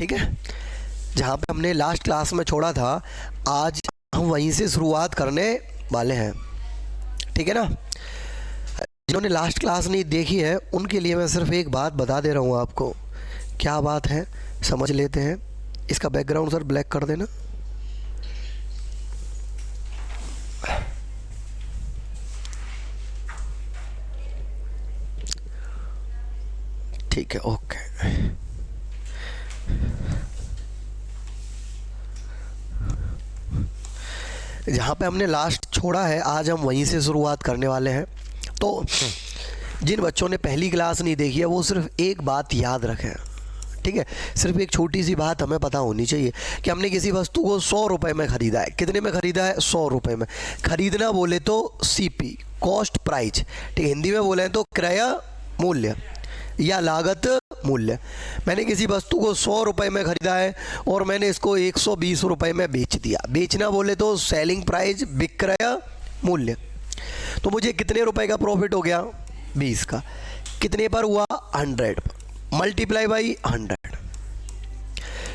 ठीक है। जहाँ पे हमने लास्ट क्लास में छोड़ा था आज हम वहीं से शुरुआत करने वाले हैं, ठीक है ना। जिन्होंने लास्ट क्लास नहीं देखी है उनके लिए मैं सिर्फ एक बात बता दे रहा हूँ आपको। क्या बात है समझ लेते हैं। इसका बैकग्राउंड सर ब्लैक कर देना। ठीक है, ओके। जहाँ पे हमने लास्ट छोड़ा है आज हम वहीं से शुरुआत करने वाले हैं। तो जिन बच्चों ने पहली क्लास नहीं देखी है वो सिर्फ एक बात याद रखें, ठीक है। सिर्फ एक छोटी सी बात हमें पता होनी चाहिए कि हमने किसी वस्तु को 100 रुपये में ख़रीदा है। कितने में ख़रीदा है? 100 रुपये में। ख़रीदना बोले तो CP, कॉस्ट प्राइस, ठीक। हिंदी में बोले तो क्रय मूल्य या लागत मूल्य। मैंने किसी वस्तु को 100 रुपये में ख़रीदा है और मैंने इसको 120 रुपये में बेच दिया। बेचना बोले तो सेलिंग प्राइस, विक्रय मूल्य। तो मुझे कितने रुपए का प्रॉफिट हो गया? 20 का। कितने पर हुआ? 100 पर। Multiply by 100।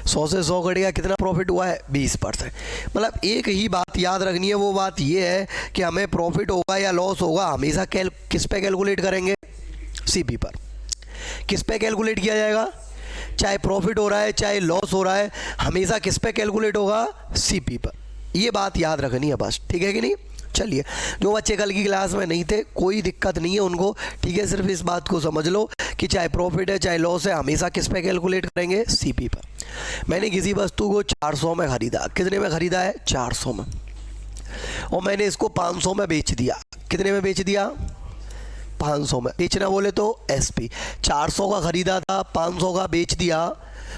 100 से 100 कट गया, कितना प्रॉफिट हुआ है? 20%। मतलब एक ही बात याद रखनी है, वो बात ये है कि हमें प्रॉफिट होगा या लॉस होगा हमेशा किस पे कैलकुलेट करेंगे? CP पर। किस पे कैलकुलेट किया जाएगा? चाहे प्रॉफिट हो रहा है चाहे लॉस हो रहा है, हमेशा किस पे कैलकुलेट होगा? CP पर। ये बात याद रखनी है बस, ठीक है कि नहीं। चलिए, जो बच्चे कल की क्लास में नहीं थे कोई दिक्कत नहीं है उनको, ठीक है। सिर्फ इस बात को समझ लो कि चाहे प्रॉफिट है चाहे लॉस है हमेशा किस पे कैलकुलेट करेंगे? CP पर। मैंने किसी वस्तु को 400 में ख़रीदा। कितने में ख़रीदा है? 400 में। और मैंने इसको 500 में बेच दिया। कितने में बेच दिया? 500 में। बेचना बोले तो SP। 400 का ख़रीदा था, 500 का बेच दिया,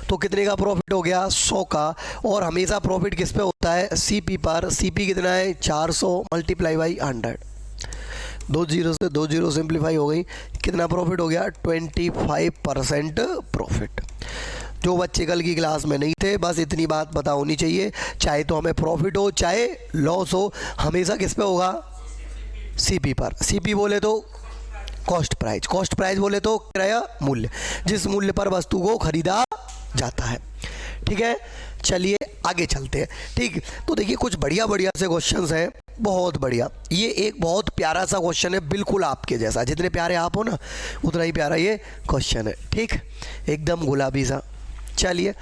तो कितने का प्रॉफिट हो गया? 100 का। और हमेशा प्रॉफिट किस पे होता है? CP पर। CP कितना है? 400 मल्टीप्लाई बाई 100। 2 जीरो से 2 जीरो सिंप्लीफाई हो गई। कितना प्रॉफिट हो गया? 25% प्रॉफिट। जो बच्चे कल की क्लास में नहीं थे बस इतनी बात पता होनी चाहिए, चाहे तो हमें प्रॉफिट हो चाहे लॉस हो हमेशा किस पे होगा? CP पर। CP बोले तो कॉस्ट प्राइस। कॉस्ट प्राइस बोले तो क्रय मूल्य, जिस मूल्य पर वस्तु को खरीदा जाता है, ठीक है। चलिए आगे चलते हैं, ठीक। तो देखिए कुछ बढ़िया बढ़िया से क्वेश्चंस हैं, बहुत बढ़िया। ये एक बहुत प्यारा सा क्वेश्चन है, बिल्कुल आपके जैसा। जितने प्यारे आप हो ना उतना ही प्यारा ये क्वेश्चन है, ठीक। एकदम गुलाबी सा। चलिए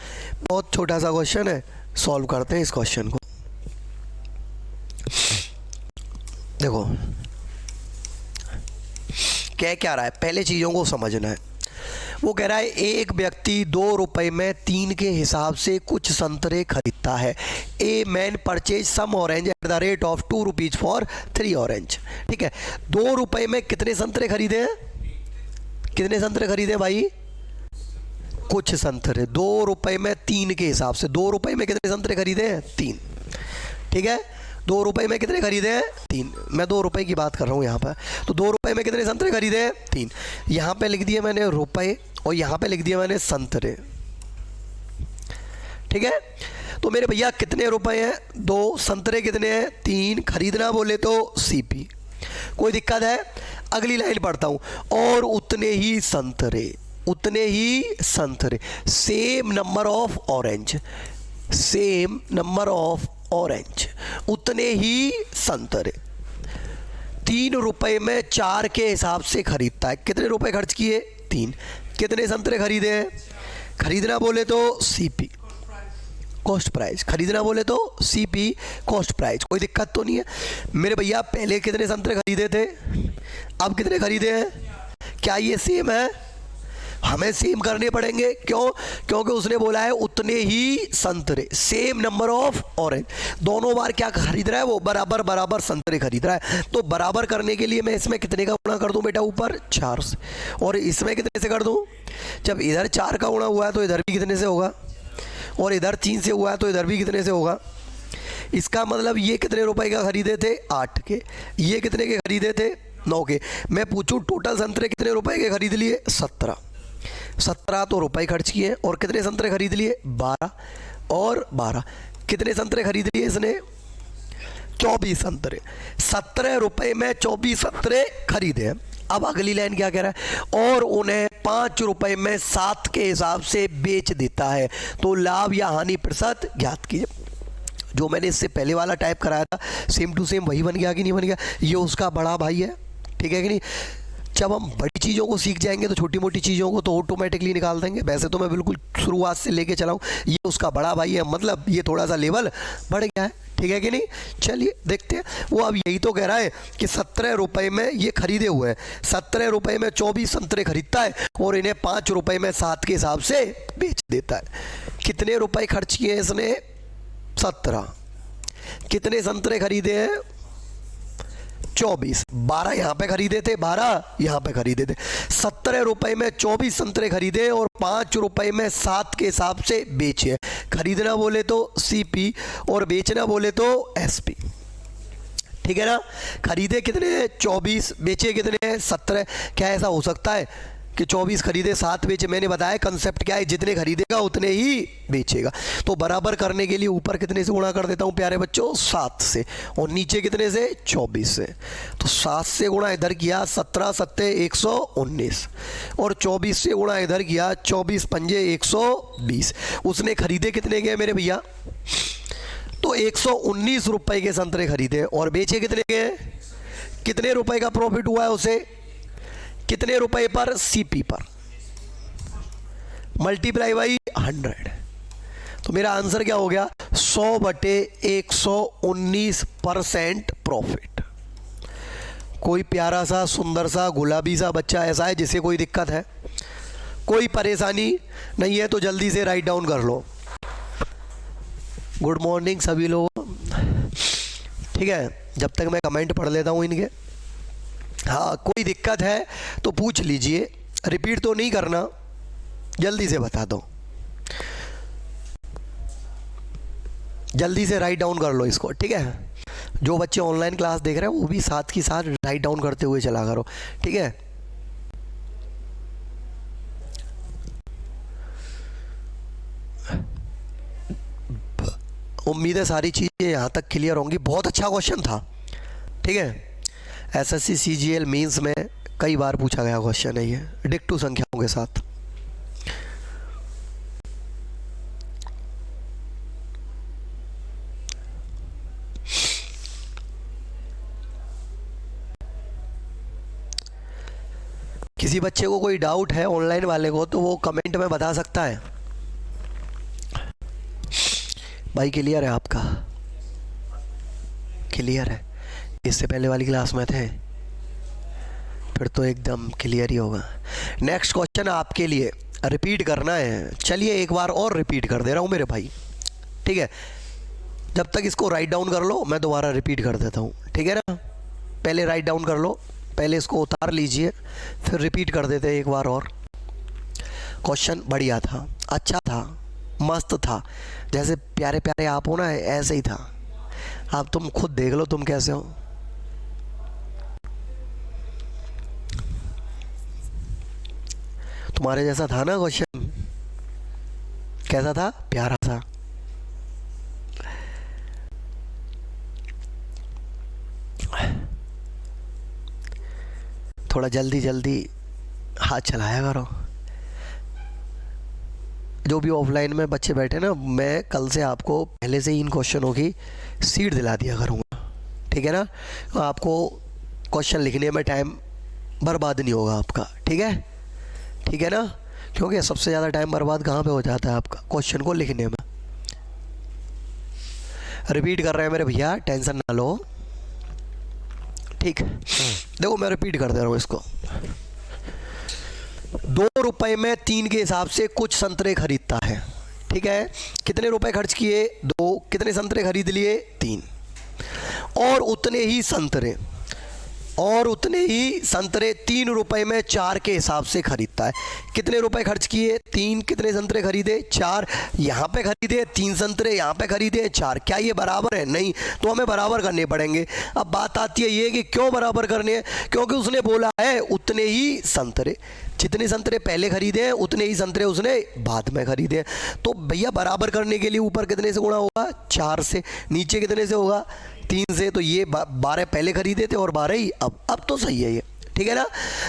बहुत छोटा सा क्वेश्चन है, सॉल्व करते हैं इस क्वेश्चन को। देखो क्या रहा है, पहले चीज़ों को समझना है। वो कह रहा है एक व्यक्ति 2 रुपये में 3 के हिसाब से कुछ संतरे खरीदता है। A man purchase some orange at the rate of 2 rupees for 3 orange, ठीक है। 2 रुपये में कितने संतरे खरीदे हैं? कितने संतरे खरीदे भाई? कुछ संतरे। 2 रुपये में 3 के हिसाब से। 2 रुपये में कितने संतरे खरीदे हैं? 3, ठीक है। 2 रुपये में कितने खरीदे हैं? 3। मैं 2 रुपये की बात कर रहा हूँ यहाँ पर। तो 2 रुपये में कितने संतरे खरीदे हैं? 3। यहाँ पे लिख दिए मैंने रुपये और यहाँ पे लिख दिया मैंने संतरे, ठीक है। तो मेरे भैया कितने रुपए हैं? 2। संतरे कितने हैं? 3। खरीदना बोले तो CP। कोई दिक्कत है? अगली लाइन पढ़ता हूँ। और उतने ही संतरे, उतने ही संतरे, same number of orange, same number of orange, उतने ही संतरे। 3 रुपये में 4 के हिसाब से खरीदता है। कितने रुपए खर्च किए? 3। कितने संतरे खरीदे हैं? खरीदना बोले तो CP, कॉस्ट प्राइस। खरीदना बोले तो CP, कॉस्ट प्राइस। कोई दिक्कत तो नहीं है मेरे भैया। पहले कितने संतरे खरीदे थे, अब कितने खरीदे हैं? क्या ये सेम है? हमें सेम करने पड़ेंगे। क्यों? क्योंकि उसने बोला है उतने ही संतरे, सेम नंबर ऑफ ऑरेंज। दोनों बार क्या खरीद रहा है वो? बराबर बराबर संतरे खरीद रहा है। तो बराबर करने के लिए मैं इसमें कितने का गुणा कर दूं बेटा? ऊपर 4 से, और इसमें कितने से कर दूं? जब इधर 4 का गुणा हुआ है तो इधर भी कितने से होगा, और इधर 3 से हुआ है तो इधर भी कितने से होगा। इसका मतलब ये कितने रुपए का खरीदे थे? 8 के। ये कितने के खरीदे थे? 9 के। मैं पूछूं टोटल संतरे कितने रुपए के खरीद लिए? 17। 17 तो रुपए खर्च किए। और कितने संतरे खरीद लिए? 12 और 12। कितने संतरे खरीद लिए इसने? 24 संतरे। 17 रुपए में 24 संतरे खरीदे हैं। अब अगली लाइन क्या कह रहा है, और उन्हें 5 रुपए में 7 के हिसाब से बेच देता है, तो लाभ या हानि प्रतिशत ज्ञात कीजिए। जो मैंने इससे पहले वाला टाइप कराया था सेम टू सेम वही बन गया कि नहीं बन गया। ये उसका बड़ा भाई है, ठीक है कि नहीं। जब हम बड़ी चीज़ों को सीख जाएंगे तो छोटी मोटी चीज़ों को तो ऑटोमेटिकली निकाल देंगे। वैसे तो मैं बिल्कुल शुरुआत से लेके चला हूँ। ये उसका बड़ा भाई है, मतलब ये थोड़ा सा लेवल बढ़ गया है, ठीक है कि नहीं। चलिए देखते हैं। वो अब यही तो कह रहा है कि 17 रुपये में ये खरीदे हुए हैं, 17 रुपये में 24 संतरे खरीदता है और इन्हें 5 रुपये में 7 के हिसाब से बेच देता है। कितने रुपए खर्च किए इसने? 17। कितने संतरे खरीदे हैं? 24। 12 यहाँ पे खरीदे थे, 12 यहाँ पे खरीदे थे। 17 रुपए में 24 संतरे खरीदे और 5 रुपए में 7 के हिसाब से बेचे। खरीदना बोले तो CP और बेचना बोले तो SP, ठीक है ना। खरीदे कितने? 24, बेचे कितने? 17। क्या ऐसा हो सकता है कि 24 खरीदे 7 बेचे? मैंने बताया कंसेप्ट क्या है, जितने खरीदेगा उतने ही बेचेगा। तो बराबर करने के लिए ऊपर कितने से गुणा कर देता हूँ प्यारे बच्चों? 7 से, और नीचे कितने से? 24 से। तो 7 से गुणा इधर किया 17 सत्ते 119, और 24 से गुणा इधर किया 24 पंजे 120। उसने खरीदे कितने गए मेरे भैया? तो 119 रुपए के संतरे खरीदे और बेचे कितने गए? कितने रुपए का प्रॉफिट हुआ है उसे? कितने रुपए पर? CP पर, मल्टीप्लाई बाई 100। तो मेरा आंसर क्या हो गया? 100/119% प्रॉफिट। कोई प्यारा सा सुंदर सा गुलाबी सा बच्चा ऐसा है जिसे कोई दिक्कत है? कोई परेशानी नहीं है तो जल्दी से राइट डाउन कर लो। गुड मॉर्निंग सभी लोगों, ठीक है। जब तक मैं कमेंट पढ़ लेता हूँ इनके। हाँ, कोई दिक्कत है तो पूछ लीजिए, रिपीट तो नहीं करना, जल्दी से बता दो। जल्दी से राइट डाउन कर लो इसको, ठीक है। जो बच्चे ऑनलाइन क्लास देख रहे हैं वो भी साथ की साथ राइट डाउन करते हुए चला करो, ठीक है। उम्मीद है सारी चीज़ें यहाँ तक क्लियर होंगी। बहुत अच्छा क्वेश्चन था, ठीक है। SSC CGL मीन्स में कई बार पूछा गया क्वेश्चन है ये, डिक्टू संख्याओं के साथ। किसी बच्चे को कोई डाउट है ऑनलाइन वाले को तो वो कमेंट में बता सकता है। भाई क्लियर है आपका? क्लियर है? इससे पहले वाली क्लास में थे, फिर तो एकदम क्लियर ही होगा। नेक्स्ट क्वेश्चन आपके लिए रिपीट करना है। चलिए एक बार और रिपीट कर दे रहा हूँ मेरे भाई, ठीक है। जब तक इसको राइट डाउन कर लो मैं दोबारा रिपीट कर देता हूँ, ठीक है ना। पहले राइट डाउन कर लो, पहले इसको उतार लीजिए, फिर रिपीट कर देते हैं एक बार और। क्वेश्चन बढ़िया था, अच्छा था, मस्त था। जैसे प्यारे प्यारे आप हो ना, ऐसे ही था। आप तुम खुद देख लो तुम कैसे हो। तुम्हारे जैसा था ना क्वेश्चन? कैसा था? प्यारा था। थोड़ा जल्दी जल्दी हाथ चलाया करो। जो भी ऑफलाइन में बच्चे बैठे ना, मैं कल से आपको पहले से ही इन क्वेश्चनों की सीट दिला दिया करूँगा, ठीक है ना। तो आपको क्वेश्चन लिखने में टाइम बर्बाद नहीं होगा आपका, ठीक है, ठीक है ना। क्योंकि सबसे ज़्यादा टाइम बर्बाद कहाँ पे हो जाता है आपका? क्वेश्चन को लिखने में। रिपीट कर रहे हैं मेरे भैया, टेंशन ना लो, ठीक। देखो मैं रिपीट कर दे रहा हूँ इसको। 2 रुपए में 3 के हिसाब से कुछ संतरे खरीदता है, ठीक है। कितने रुपए खर्च किए? 2। कितने संतरे खरीद लिए? 3। और उतने ही संतरे 3 रुपए में 4 के हिसाब से खरीदता है। कितने रुपए खर्च किए? 3। कितने संतरे खरीदे? 4। यहाँ पे खरीदे 3 संतरे, यहाँ पे खरीदे 4। क्या ये बराबर है? नहीं, तो हमें बराबर करने पड़ेंगे। अब बात आती है ये कि क्यों बराबर करने हैं? क्योंकि उसने बोला है उतने ही संतरे। जितने संतरे पहले खरीदे हैं उतने ही संतरे उसने बाद में खरीदे हैं। तो भैया बराबर करने के लिए ऊपर कितने से गुणा होगा? 4 से। नीचे कितने से होगा? 3 से। तो ये 12 पहले खरीदे थे और 12 ही अब तो सही है ये, ठीक है ना।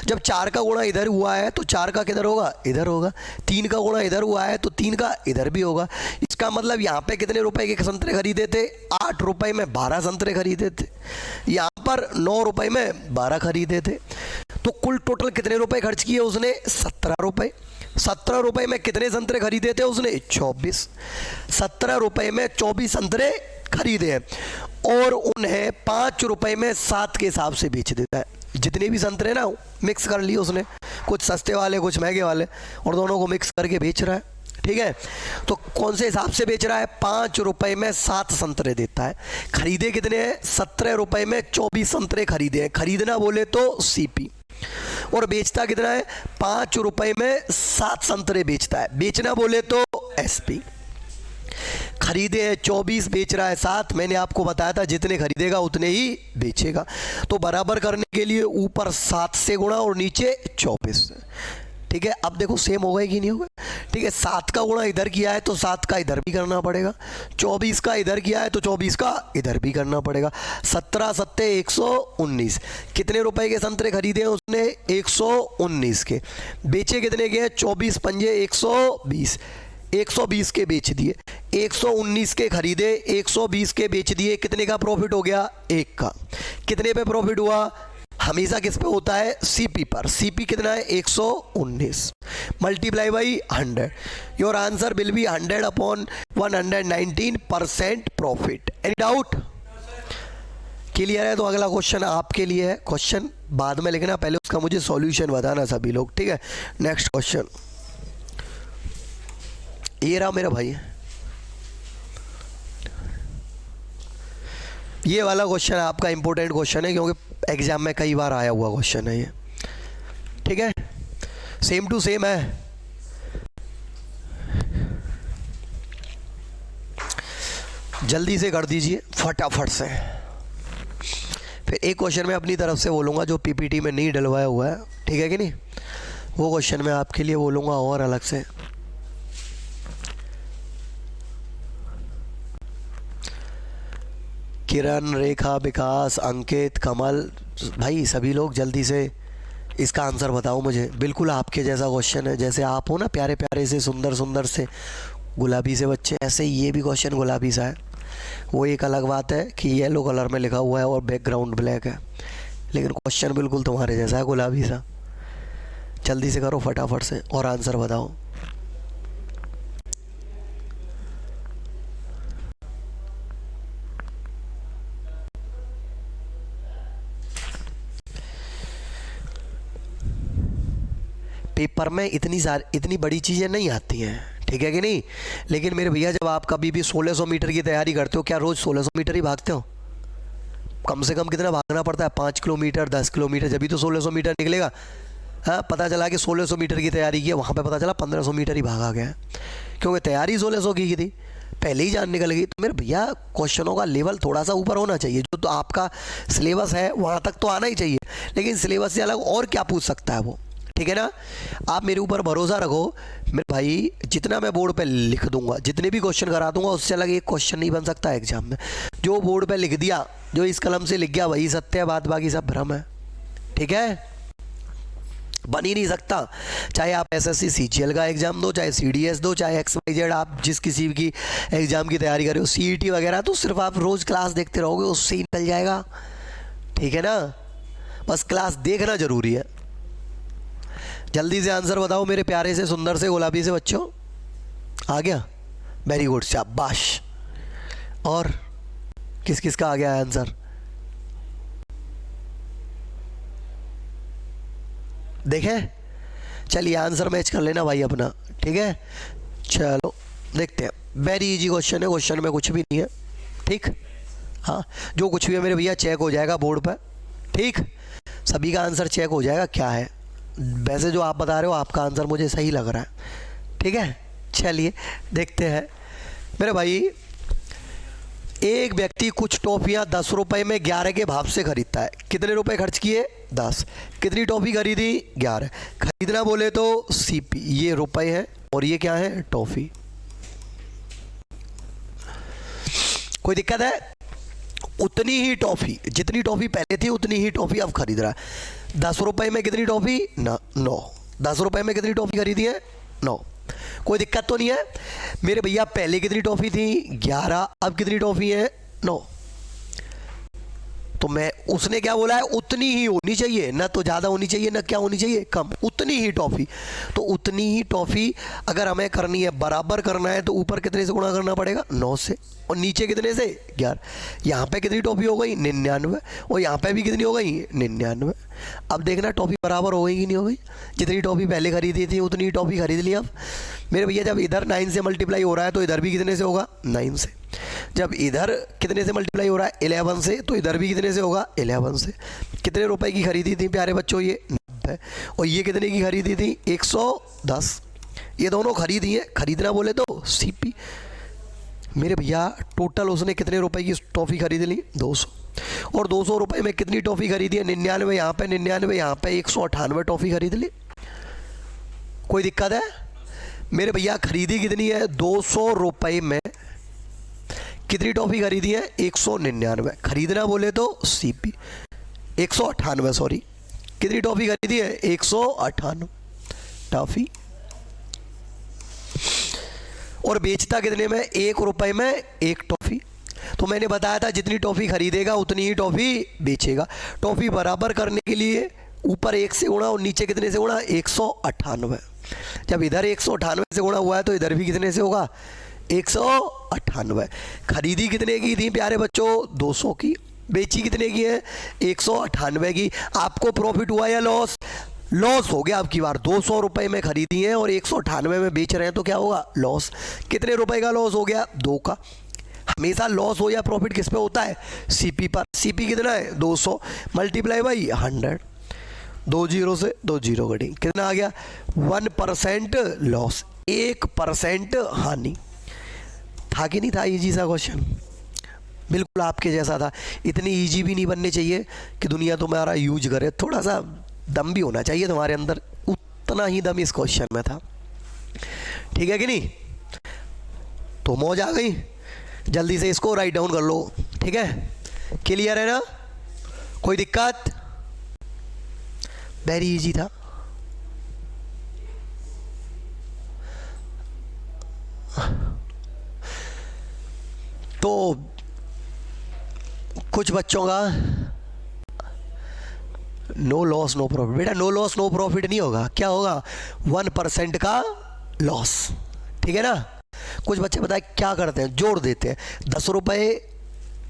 जब 4 का गुणा इधर हुआ है तो 4 का किधर होगा, इधर होगा। 3 का गुणा इधर हुआ है तो 3 का इधर भी होगा। इसका मतलब यहाँ पे कितने रुपए के संतरे खरीदे थे, 8 रुपए में 12 संतरे खरीदे थे। यहाँ पर 9 रुपए में 12 खरीदे थे। तो कुल टोटल कितने रुपए खर्च किए उसने, 17 रुपए। 17 रुपए में कितने संतरे खरीदे थे उसने, 24। 17 रुपए में 24 संतरे खरीदे हैं और उन्हें 5 रुपए में 7 के हिसाब से बेच देता है। जितने भी संतरे ना मिक्स कर लिए उसने, कुछ सस्ते वाले कुछ महंगे वाले, और दोनों को मिक्स करके बेच रहा है। ठीक है, तो कौन से हिसाब से बेच रहा है, 5 रुपए में 7 संतरे देता है। खरीदे कितने हैं, 17 रुपए में 24 संतरे खरीदे हैं। खरीदना बोले तो सीपी, और बेचता कितना है, 5 रुपए में 7 संतरे बेचता है। बेचना बोले तो एसपी। खरीदे हैं 24, बेच रहा है 7। मैंने आपको बताया था जितने खरीदेगा उतने ही बेचेगा। तो बराबर करने के लिए ऊपर 7 से गुणा और नीचे 24। ठीक है, अब देखो सेम होगा कि नहीं होगा। ठीक है, 7 का गुणा इधर किया है तो 7 का इधर भी करना पड़ेगा। 24 का इधर किया है तो 24 का इधर भी करना पड़ेगा। 17 सत्ते 119। कितने रुपए के संतरे खरीदे हैं उसने, 119 के। बेचे कितने के हैं, 24 पंजे 120। 120 के बेच दिए। 119 के खरीदे, 120 के बेच दिए। कितने का प्रॉफिट हो गया, 1 का। कितने पे प्रॉफिट हुआ, हमेशा किस पे होता है, सीपी पर। सीपी कितना है, 119 multiply by 100। Your answer will B 100 upon 119% profit. Any doubt, clear है। तो अगला क्वेश्चन आपके लिए है। क्वेश्चन बाद में लिखना, पहले उसका मुझे सॉल्यूशन बताना सभी लोग। ठीक है, नेक्स्ट क्वेश्चन ये रहा मेरा भाई। ये वाला क्वेश्चन आपका इंपॉर्टेंट क्वेश्चन है क्योंकि एग्जाम में कई बार आया हुआ क्वेश्चन है ये। ठीक है, सेम टू सेम है। जल्दी से कर दीजिए फटाफट से। फिर एक क्वेश्चन मैं अपनी तरफ से बोलूँगा जो पीपीटी में नहीं डलवाया हुआ है, ठीक है कि नहीं, वो क्वेश्चन मैं आपके लिए बोलूँगा और अलग से। किरण, रेखा, विकास, अंकित, कमल, भाई सभी लोग जल्दी से इसका आंसर बताओ मुझे। बिल्कुल आपके जैसा क्वेश्चन है, जैसे आप हो ना प्यारे प्यारे से सुंदर सुंदर से गुलाबी से बच्चे, ऐसे ही ये भी क्वेश्चन गुलाबी सा है। वो एक अलग बात है कि येलो कलर में लिखा हुआ है और बैकग्राउंड ब्लैक है, लेकिन क्वेश्चन बिल्कुल तुम्हारे जैसा है, गुलाबी सा। जल्दी से करो फटाफट से और आंसर बताओ। पेपर में इतनी बड़ी चीज़ें नहीं आती हैं, ठीक है कि नहीं। लेकिन मेरे भैया जब आप कभी भी 1600 मीटर की तैयारी करते हो, क्या रोज़ 1600 मीटर ही भागते हो? कम से कम कितना भागना पड़ता है, 5 किलोमीटर 10 किलोमीटर, जब भी तो 1600 मीटर निकलेगा। हाँ, पता चला कि 1600 मीटर की तैयारी की है, वहाँ पे पता चला 1500 मीटर ही भागा गया, क्योंकि तैयारी 1600 की थी, पहले ही जान निकल गई। तो मेरे भैया क्वेश्चनों का लेवल थोड़ा सा ऊपर होना चाहिए। जो तो आपका सिलेबस है वहाँ तक तो आना ही चाहिए, लेकिन सिलेबस से अलग और क्या पूछ सकता है वो, ठीक है ना। आप मेरे ऊपर भरोसा रखो मेरे भाई, जितना मैं बोर्ड पे लिख दूंगा, जितने भी क्वेश्चन करा दूंगा, उससे अलग एक क्वेश्चन नहीं बन सकता एग्जाम में। जो बोर्ड पे लिख दिया, जो इस कलम से लिख गया वही सत्य है, बात बाकी सब भ्रम है, ठीक है। बन ही नहीं सकता। चाहे आप एसएससी सीजीएल का एग्जाम दो, चाहे सीडीएस दो, चाहे XYZ आप जिस किसी की एग्जाम की तैयारी कर रहे हो, सीईटी वगैरह, तो सिर्फ आप रोज़ क्लास देखते रहोगे, उससे ही निकल जाएगा, ठीक है ना। बस क्लास देखना जरूरी है। जल्दी से आंसर बताओ मेरे प्यारे से सुंदर से गुलाबी से बच्चों। आ गया, वेरी गुड, शाबाश। और किस किस का आ गया आंसर, देखें। चलिए आंसर मैच कर लेना भाई अपना, ठीक है। चलो देखते हैं, वेरी इजी क्वेश्चन है, क्वेश्चन में कुछ भी नहीं है, ठीक। हाँ, जो कुछ भी है मेरे भैया चेक हो जाएगा बोर्ड पर, ठीक। सभी का आंसर चेक हो जाएगा क्या है। वैसे जो आप बता रहे हो आपका आंसर मुझे सही लग रहा है, ठीक है। चलिए देखते हैं मेरे भाई। एक व्यक्ति कुछ टॉफियाँ 10 रुपए में 11 के भाव से खरीदता है। कितने रुपए खर्च किए, 10। कितनी टॉफ़ी खरीदी, 11। खरीदना बोले तो सीपी, ये रुपए है और ये क्या है, टॉफ़ी। कोई दिक्कत है? उतनी ही टॉफ़ी, जितनी टॉफ़ी पहले थी उतनी ही टॉफ़ी अब खरीद रहा है। 10 रुपये में कितनी टॉफ़ी? ना 9। 10 रुपये में कितनी टॉफ़ी खरीदी है? 9। कोई दिक्कत तो नहीं है मेरे भैया। पहले कितनी टॉफ़ी थी? 11। अब कितनी टॉफ़ी है? 9। तो मैं, उसने क्या बोला है? उतनी ही होनी चाहिए, ना तो ज़्यादा होनी चाहिए ना क्या होनी चाहिए, कम। उतनी ही टॉफ़ी। तो उतनी ही टॉफ़ी अगर हमें करनी है, बराबर करना है, तो ऊपर कितने से गुणा करना पड़ेगा? 9 से। और नीचे कितने से? 11। यहाँ पे कितनी टॉफ़ी हो गई? 99। और यहाँ पे भी कितनी हो गई? 99। अब देखना टॉफ़ी बराबर हो गई कि नहीं हो गई। जितनी टॉफ़ी पहले खरीदी थी उतनी ही टॉफ़ी खरीद ली अब मेरे भैया। जब इधर 9 से मल्टीप्लाई हो रहा है तो इधर भी कितने से होगा? 9 से। जब इधर कितने से मल्टीप्लाई हो रहा है? 11 से, तो इधर भी कितने से होगा? 11 से। कितने रुपए की खरीदी थी प्यारे बच्चों? ये 90। और ये कितने की खरीदी थी? 110। ये दोनों खरीदी हैं। खरीदना बोले तो सीपी मेरे भैया। टोटल उसने कितने रुपए की टॉफ़ी खरीद ली? 200। और 200 रुपये में कितनी टॉफ़ी खरीदी है? 99 यहाँ पे, 99 यहाँ पे, 198 टॉफ़ी खरीद ली। कोई दिक्कत है मेरे भैया? खरीदी कितनी है? 200 रुपये में कितनी टॉफ़ी खरीदी है? 199। खरीदना बोले तो सीपी 198, सॉरी। कितनी टॉफ़ी खरीदी है? 198 टॉफ़ी। और बेचता कितने में? 1 रुपये में 1 टॉफ़ी। तो मैंने बताया था जितनी टॉफ़ी खरीदेगा उतनी ही टॉफ़ी बेचेगा। टॉफ़ी बराबर करने के लिए ऊपर 1 से गुणा और नीचे कितने से गुणा? 198। जब इधर 198 से गुणा हुआ है तो इधर भी कितने से होगा? 198। खरीदी कितने की थी प्यारे बच्चों? 200 की। बेची कितने की है? 198 की। आपको प्रॉफिट हुआ या लॉस? लॉस हो गया। अब की बार 200 रुपये में खरीदी है और 198 में बेच रहे हैं तो क्या होगा? लॉस। कितने रुपए का लॉस हो गया? 2 का। हमेशा लॉस हो या प्रॉफिट किस पे होता है? सीपी पर। सीपी कितना है? 200 मल्टीप्लाई बाई 100। 2 जीरो से 2 जीरो कटिंग, कितना आ गया? 1% लॉस, 1% हानि। था कि नहीं था इजी सा क्वेश्चन? बिल्कुल आपके जैसा था। इतनी इजी भी नहीं बनने चाहिए कि दुनिया तुम्हारा यूज करे। थोड़ा सा दम भी होना चाहिए तुम्हारे अंदर। उतना ही दम इस क्वेश्चन में था। ठीक है कि नहीं? तो मौज आ गई। जल्दी से इसको राइट डाउन कर लो। ठीक है? क्लियर है ना? कोई दिक्कत? वेरी इजी था। तो कुछ बच्चों का नो लॉस नो प्रॉफिट। बेटा नो लॉस नो प्रॉफिट नहीं होगा। क्या होगा? 1% का लॉस। ठीक है ना? कुछ बच्चे बताए क्या करते हैं? जोड़ देते हैं। 10 रुपये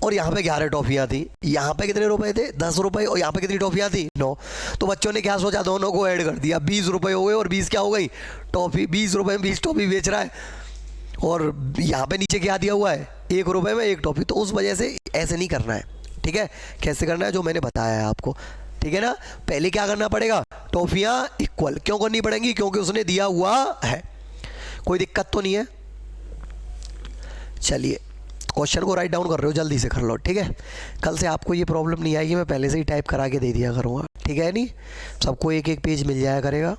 और यहाँ पे 11 टॉफियाँ थी। यहाँ पे कितने रुपए थे? 10 रुपये। और यहाँ पे कितनी टॉफियाँ थी? 9। तो बच्चों ने क्या सोचा? दोनों को ऐड कर दिया। 20 रुपये हो गए और 20 क्या हो गई? टॉफी। 20 रुपये में 20 टॉफी बेच रहा है। और यहाँ पे नीचे क्या दिया हुआ है? 1 रुपये में 1 टॉफी। तो उस वजह से ऐसे नहीं करना है। ठीक है? कैसे करना है? जो मैंने बताया है आपको। ठीक है ना? पहले क्या करना पड़ेगा? टॉफियाँ इक्वल क्यों करनी पड़ेंगी? क्योंकि उसने दिया हुआ है। कोई दिक्कत तो नहीं है? चलिए, क्वेश्चन को राइट डाउन कर रहे हो, जल्दी से कर लो। ठीक है? कल से आपको ये प्रॉब्लम नहीं आएगी। मैं पहले से ही टाइप करा के दे दिया करूँगा। ठीक है? नहीं, सबको एक एक पेज मिल जाया करेगा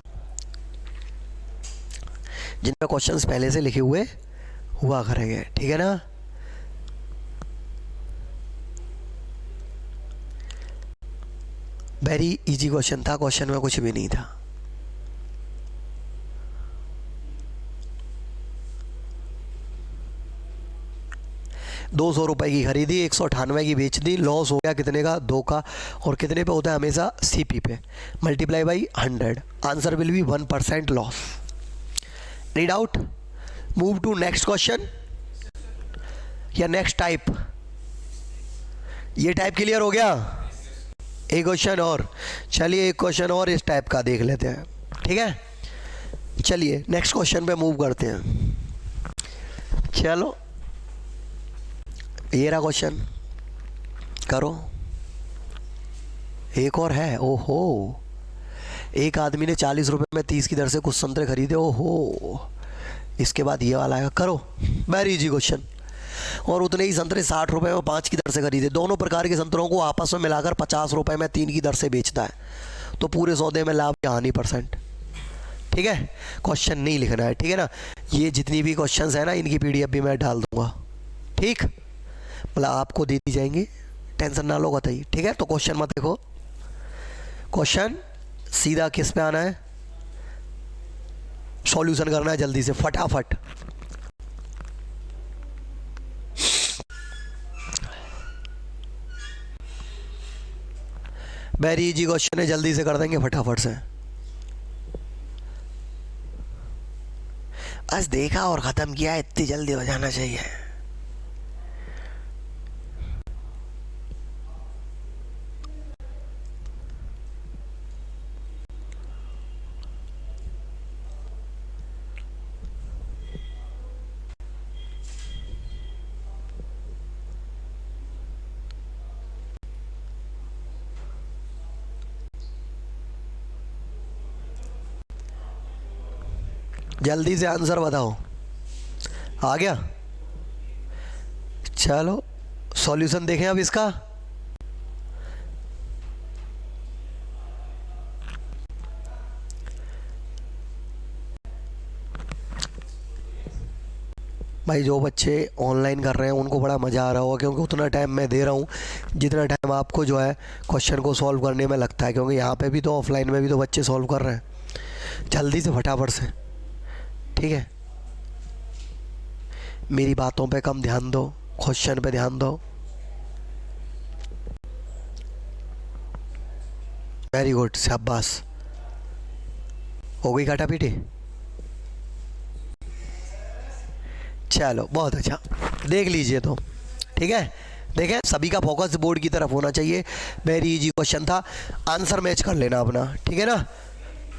जिनमें क्वेश्चंस पहले से लिखे हुए हुआ करेंगे। ठीक है ना? वेरी इजी क्वेश्चन था। क्वेश्चन में कुछ भी नहीं था। ₹200 की खरीदी, 198 की बेच दी। लॉस हो गया कितने का? 2 का। और कितने पे होता है? हमेशा सीपी पे। Multiply by 100। Answer will be 1% loss. Any doubt? Move to next question या नेक्स्ट टाइप? ये टाइप क्लियर हो गया? एक क्वेश्चन और। चलिए एक क्वेश्चन और इस टाइप का देख लेते हैं। ठीक है? चलिए नेक्स्ट क्वेश्चन पे मूव करते हैं। चलो, ये रहा क्वेश्चन, करो। एक और है। ओहो, एक आदमी ने 40 रुपये में 30 की दर से कुछ संतरे खरीदे। ओहो, इसके बाद ये वाला आएगा। करो, वेरी इजी क्वेश्चन। और उतने ही संतरे 60 रुपये में 5 की दर से खरीदे। दोनों प्रकार के संतरों को आपस में मिलाकर 50 रुपये में 3 की दर से बेचता है। तो पूरे सौदे में लाभ या हानि %। ठीक है? क्वेश्चन नहीं लिखना है। ठीक है ना? ये जितनी भी क्वेश्चंस है ना, इनकी PDF भी मैं डाल दूंगा। ठीक? मतलब आपको दे दी जाएंगी, टेंशन ना लो बताइए, ठीक है। तो क्वेश्चन मत देखो, क्वेश्चन सीधा किस पे आना है, सॉल्यूशन करना है जल्दी से फटाफट। वेरी इजी क्वेश्चन है, जल्दी से कर देंगे फटाफट से। बस देखा और ख़त्म किया, इतनी जल्दी हो जाना चाहिए। जल्दी से आंसर बताओ, आ गया? चलो सॉल्यूशन देखें अब इसका। भाई जो बच्चे ऑनलाइन कर रहे हैं उनको बड़ा मज़ा आ रहा होगा, क्योंकि उतना टाइम मैं दे रहा हूँ जितना टाइम आपको जो है क्वेश्चन को सॉल्व करने में लगता है, क्योंकि यहाँ पे भी तो ऑफलाइन में भी तो बच्चे सॉल्व कर रहे हैं। जल्दी से फटाफट से, ठीक है। मेरी बातों पे कम ध्यान दो, क्वेश्चन पे ध्यान दो। वेरी गुड, शाबाश। हो गई काटा पीटी? चलो बहुत अच्छा, देख लीजिए तो, ठीक है। देखें, सभी का फोकस बोर्ड की तरफ होना चाहिए। वेरी इजी क्वेश्चन था, आंसर मैच कर लेना अपना, ठीक है ना।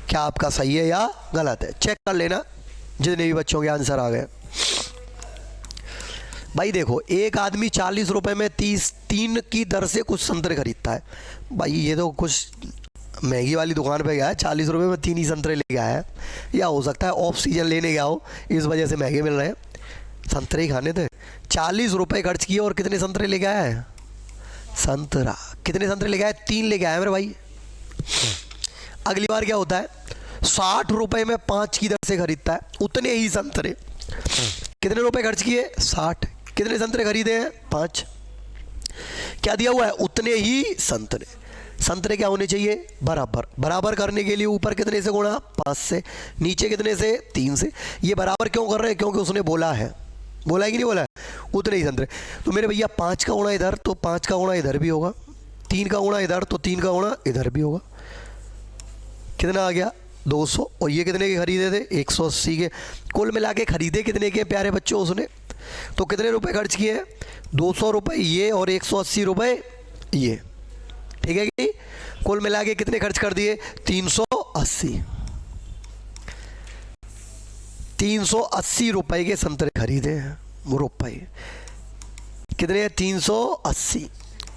क्या आपका सही है या गलत है चेक कर लेना, जितने भी बच्चों के आंसर आ गए। भाई देखो, एक आदमी 40 रुपए में 3 की दर से कुछ संतरे खरीदता है। भाई ये तो कुछ महंगी वाली दुकान पे गया है, 40 रुपए में 3 ही संतरे ले गया है, या हो सकता है ऑफ सीजन लेने गया हो, इस वजह से महंगे मिल रहे हैं। संतरे ही खाने थे, 40 रुपए खर्च किए और कितने संतरे ले गया है? संतरा कितने संतरे ले गया है? 3 ले गया है मेरे भाई। अगली बार क्या होता है, 60 रुपए में 5 की दर से खरीदता है, उतने ही संतरे। कितने रुपए खर्च किए? 60। कितने संतरे खरीदे हैं? 5। क्या दिया हुआ है? उतने ही संतरे। संतरे क्या होने चाहिए? बराबर। बराबर करने के लिए ऊपर कितने से गुणा? 5 से। नीचे कितने से? 3 से। ये बराबर क्यों कर रहे हैं? क्योंकि उसने बोला है। बोला है कि नहीं बोला है? उतने ही संतरे। तो मेरे भैया 5 का गुणा इधर, तो 5 का गुणा इधर भी होगा। 3 का गुणा इधर, तो 3 का गुणा इधर भी होगा। कितना आ गया? 200। और ये कितने के खरीदे थे? 180 के। कुल मिला के खरीदे कितने के प्यारे बच्चों उसने? तो कितने रुपए खर्च किए? 200 रुपये ये और 180 रुपये ये, ठीक है कि? कुल मिला के कितने खर्च कर दिए? 380। 380 रुपए के संतरे खरीदे हैं वो रुपए। कितने हैं? 380।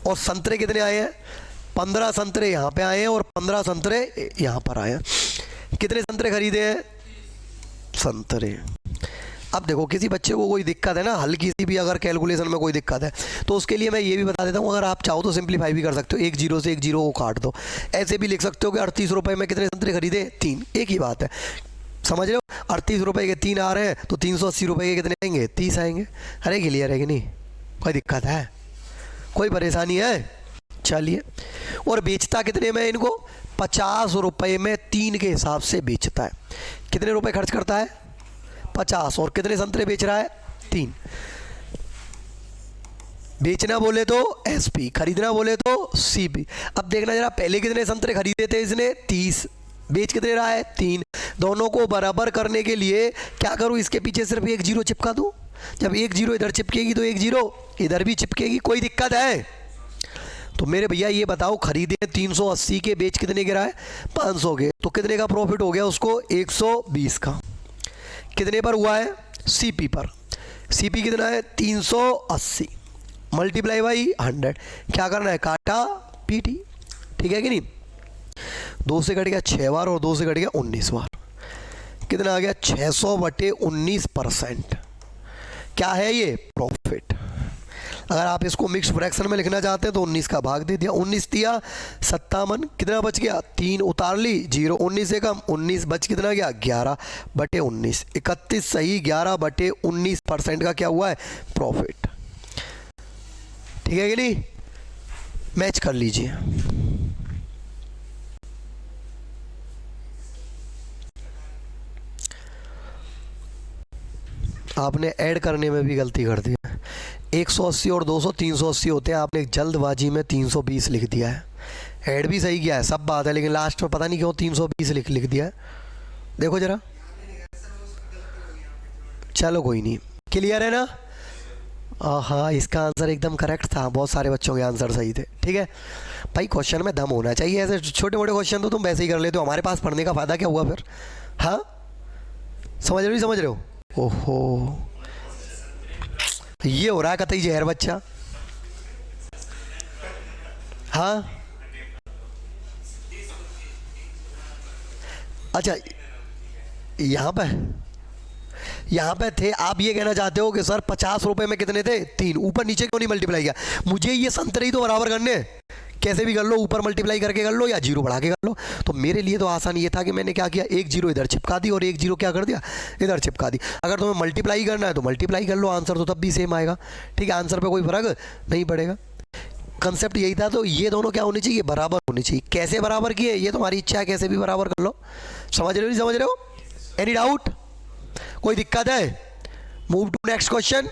और संतरे कितने आए हैं? 15 संतरे यहाँ पे आए हैं और 15 संतरे यहाँ पर आए हैं। कितने संतरे खरीदे हैं? संतरे। अब देखो, किसी बच्चे को कोई दिक्कत है ना, हल्की सी भी अगर कैलकुलेशन में कोई दिक्कत है, तो उसके लिए मैं ये भी बता देता हूँ, अगर आप चाहो तो सिंप्लीफाई भी कर सकते हो। एक जीरो से एक जीरो को काट दो, ऐसे भी लिख सकते हो कि 38 रुपये में कितने संतरे खरीदे? 3। एक ही बात है, समझ रहे हो? 38 रुपये के 3 आ रहे हैं, तो 380 रुपये के कितने आएंगे? 30 आएंगे। अरे क्लियर है कि नहीं? कोई दिक्कत है? कोई परेशानी है? चलिए। और बेचता कितने में इनको? 50 रुपये में 3 के हिसाब से बेचता है। कितने रुपए खर्च करता है? 50। और कितने संतरे बेच रहा है? 3। बेचना बोले तो एसपी, खरीदना बोले तो सीपी। अब देखना जरा, पहले कितने संतरे खरीदे थे इसने? 30। बेच कितने रहा है? 3। दोनों को बराबर करने के लिए क्या करूं? इसके पीछे सिर्फ एक जीरो चिपका दूं। जब एक जीरो इधर चिपकेगी तो एक जीरो इधर भी चिपकेगी। कोई दिक्कत है? तो मेरे भैया ये बताओ, खरीदे 380 के, बेच कितने गिरा है? 500 के। तो कितने का प्रॉफिट हो गया उसको? 120 का। कितने पर हुआ है? सीपी पर। सीपी कितना है? 380 मल्टीप्लाई बाई 100। क्या करना है? काटा पीटी, ठीक है कि नहीं? 2 से कट गया 6 बार और 2 से कट गया 19 बार। कितना आ गया? 600/19%। क्या है ये? प्रॉफिट। अगर आप इसको मिक्स फ्रैक्शन में लिखना चाहते हैं तो 19 का भाग दे दिया, 19 दिया 57। कितना बच गया? 3 उतार ली, 0। 19 से कम 19 बच कितना गया? 11/19। 31 सही, 11/19% का क्या हुआ है? प्रॉफिट। ठीक है कि नहीं? मैच कर लीजिए। आपने ऐड करने में भी गलती कर दी है। 180 और 200 380 होते हैं, आपने जल्दबाजी में 320 लिख दिया है। ऐड भी सही किया है, सब बात है, लेकिन लास्ट में पता नहीं क्यों 320 लिख दिया है। देखो जरा, चलो कोई नहीं, क्लियर है ना। हाँ, इसका आंसर एकदम करेक्ट था, बहुत सारे बच्चों के आंसर सही थे। ठीक है भाई, क्वेश्चन में दम होना चाहिए। ऐसे छोटे मोटे क्वेश्चन तो तुम वैसे ही कर लेते हो, हमारे पास पढ़ने का फ़ायदा क्या हुआ फिर। हाँ, समझ रहे हो। ओहो, ये हो रहा है कतई जहर बच्चा। हाँ, अच्छा, यहाँ पे थे आप ये कहना चाहते हो कि सर 50 रुपए में कितने थे, 3, ऊपर नीचे क्यों नहीं मल्टीप्लाई किया। मुझे ये संतरे ही तो बराबर करने, कैसे भी कर लो, ऊपर मल्टीप्लाई करके कर लो या जीरो बढ़ा के कर लो। तो मेरे लिए तो आसान ये था कि मैंने क्या किया, एक जीरो इधर चिपका दी और एक जीरो क्या कर दिया, इधर चिपका दी। अगर तुम्हें मल्टीप्लाई करना है तो मल्टीप्लाई कर लो, आंसर तो तब भी सेम आएगा। ठीक है, आंसर पे कोई फर्क नहीं पड़ेगा। कंसेप्ट यही था। तो ये दोनों क्या होनी चाहिए, बराबर होनी चाहिए। कैसे बराबर किए, ये तुम्हारी इच्छा है, कैसे भी बराबर कर लो। समझ रहे हो, नहीं समझ रहे हो, एनी डाउट, कोई दिक्कत है। Move to next question.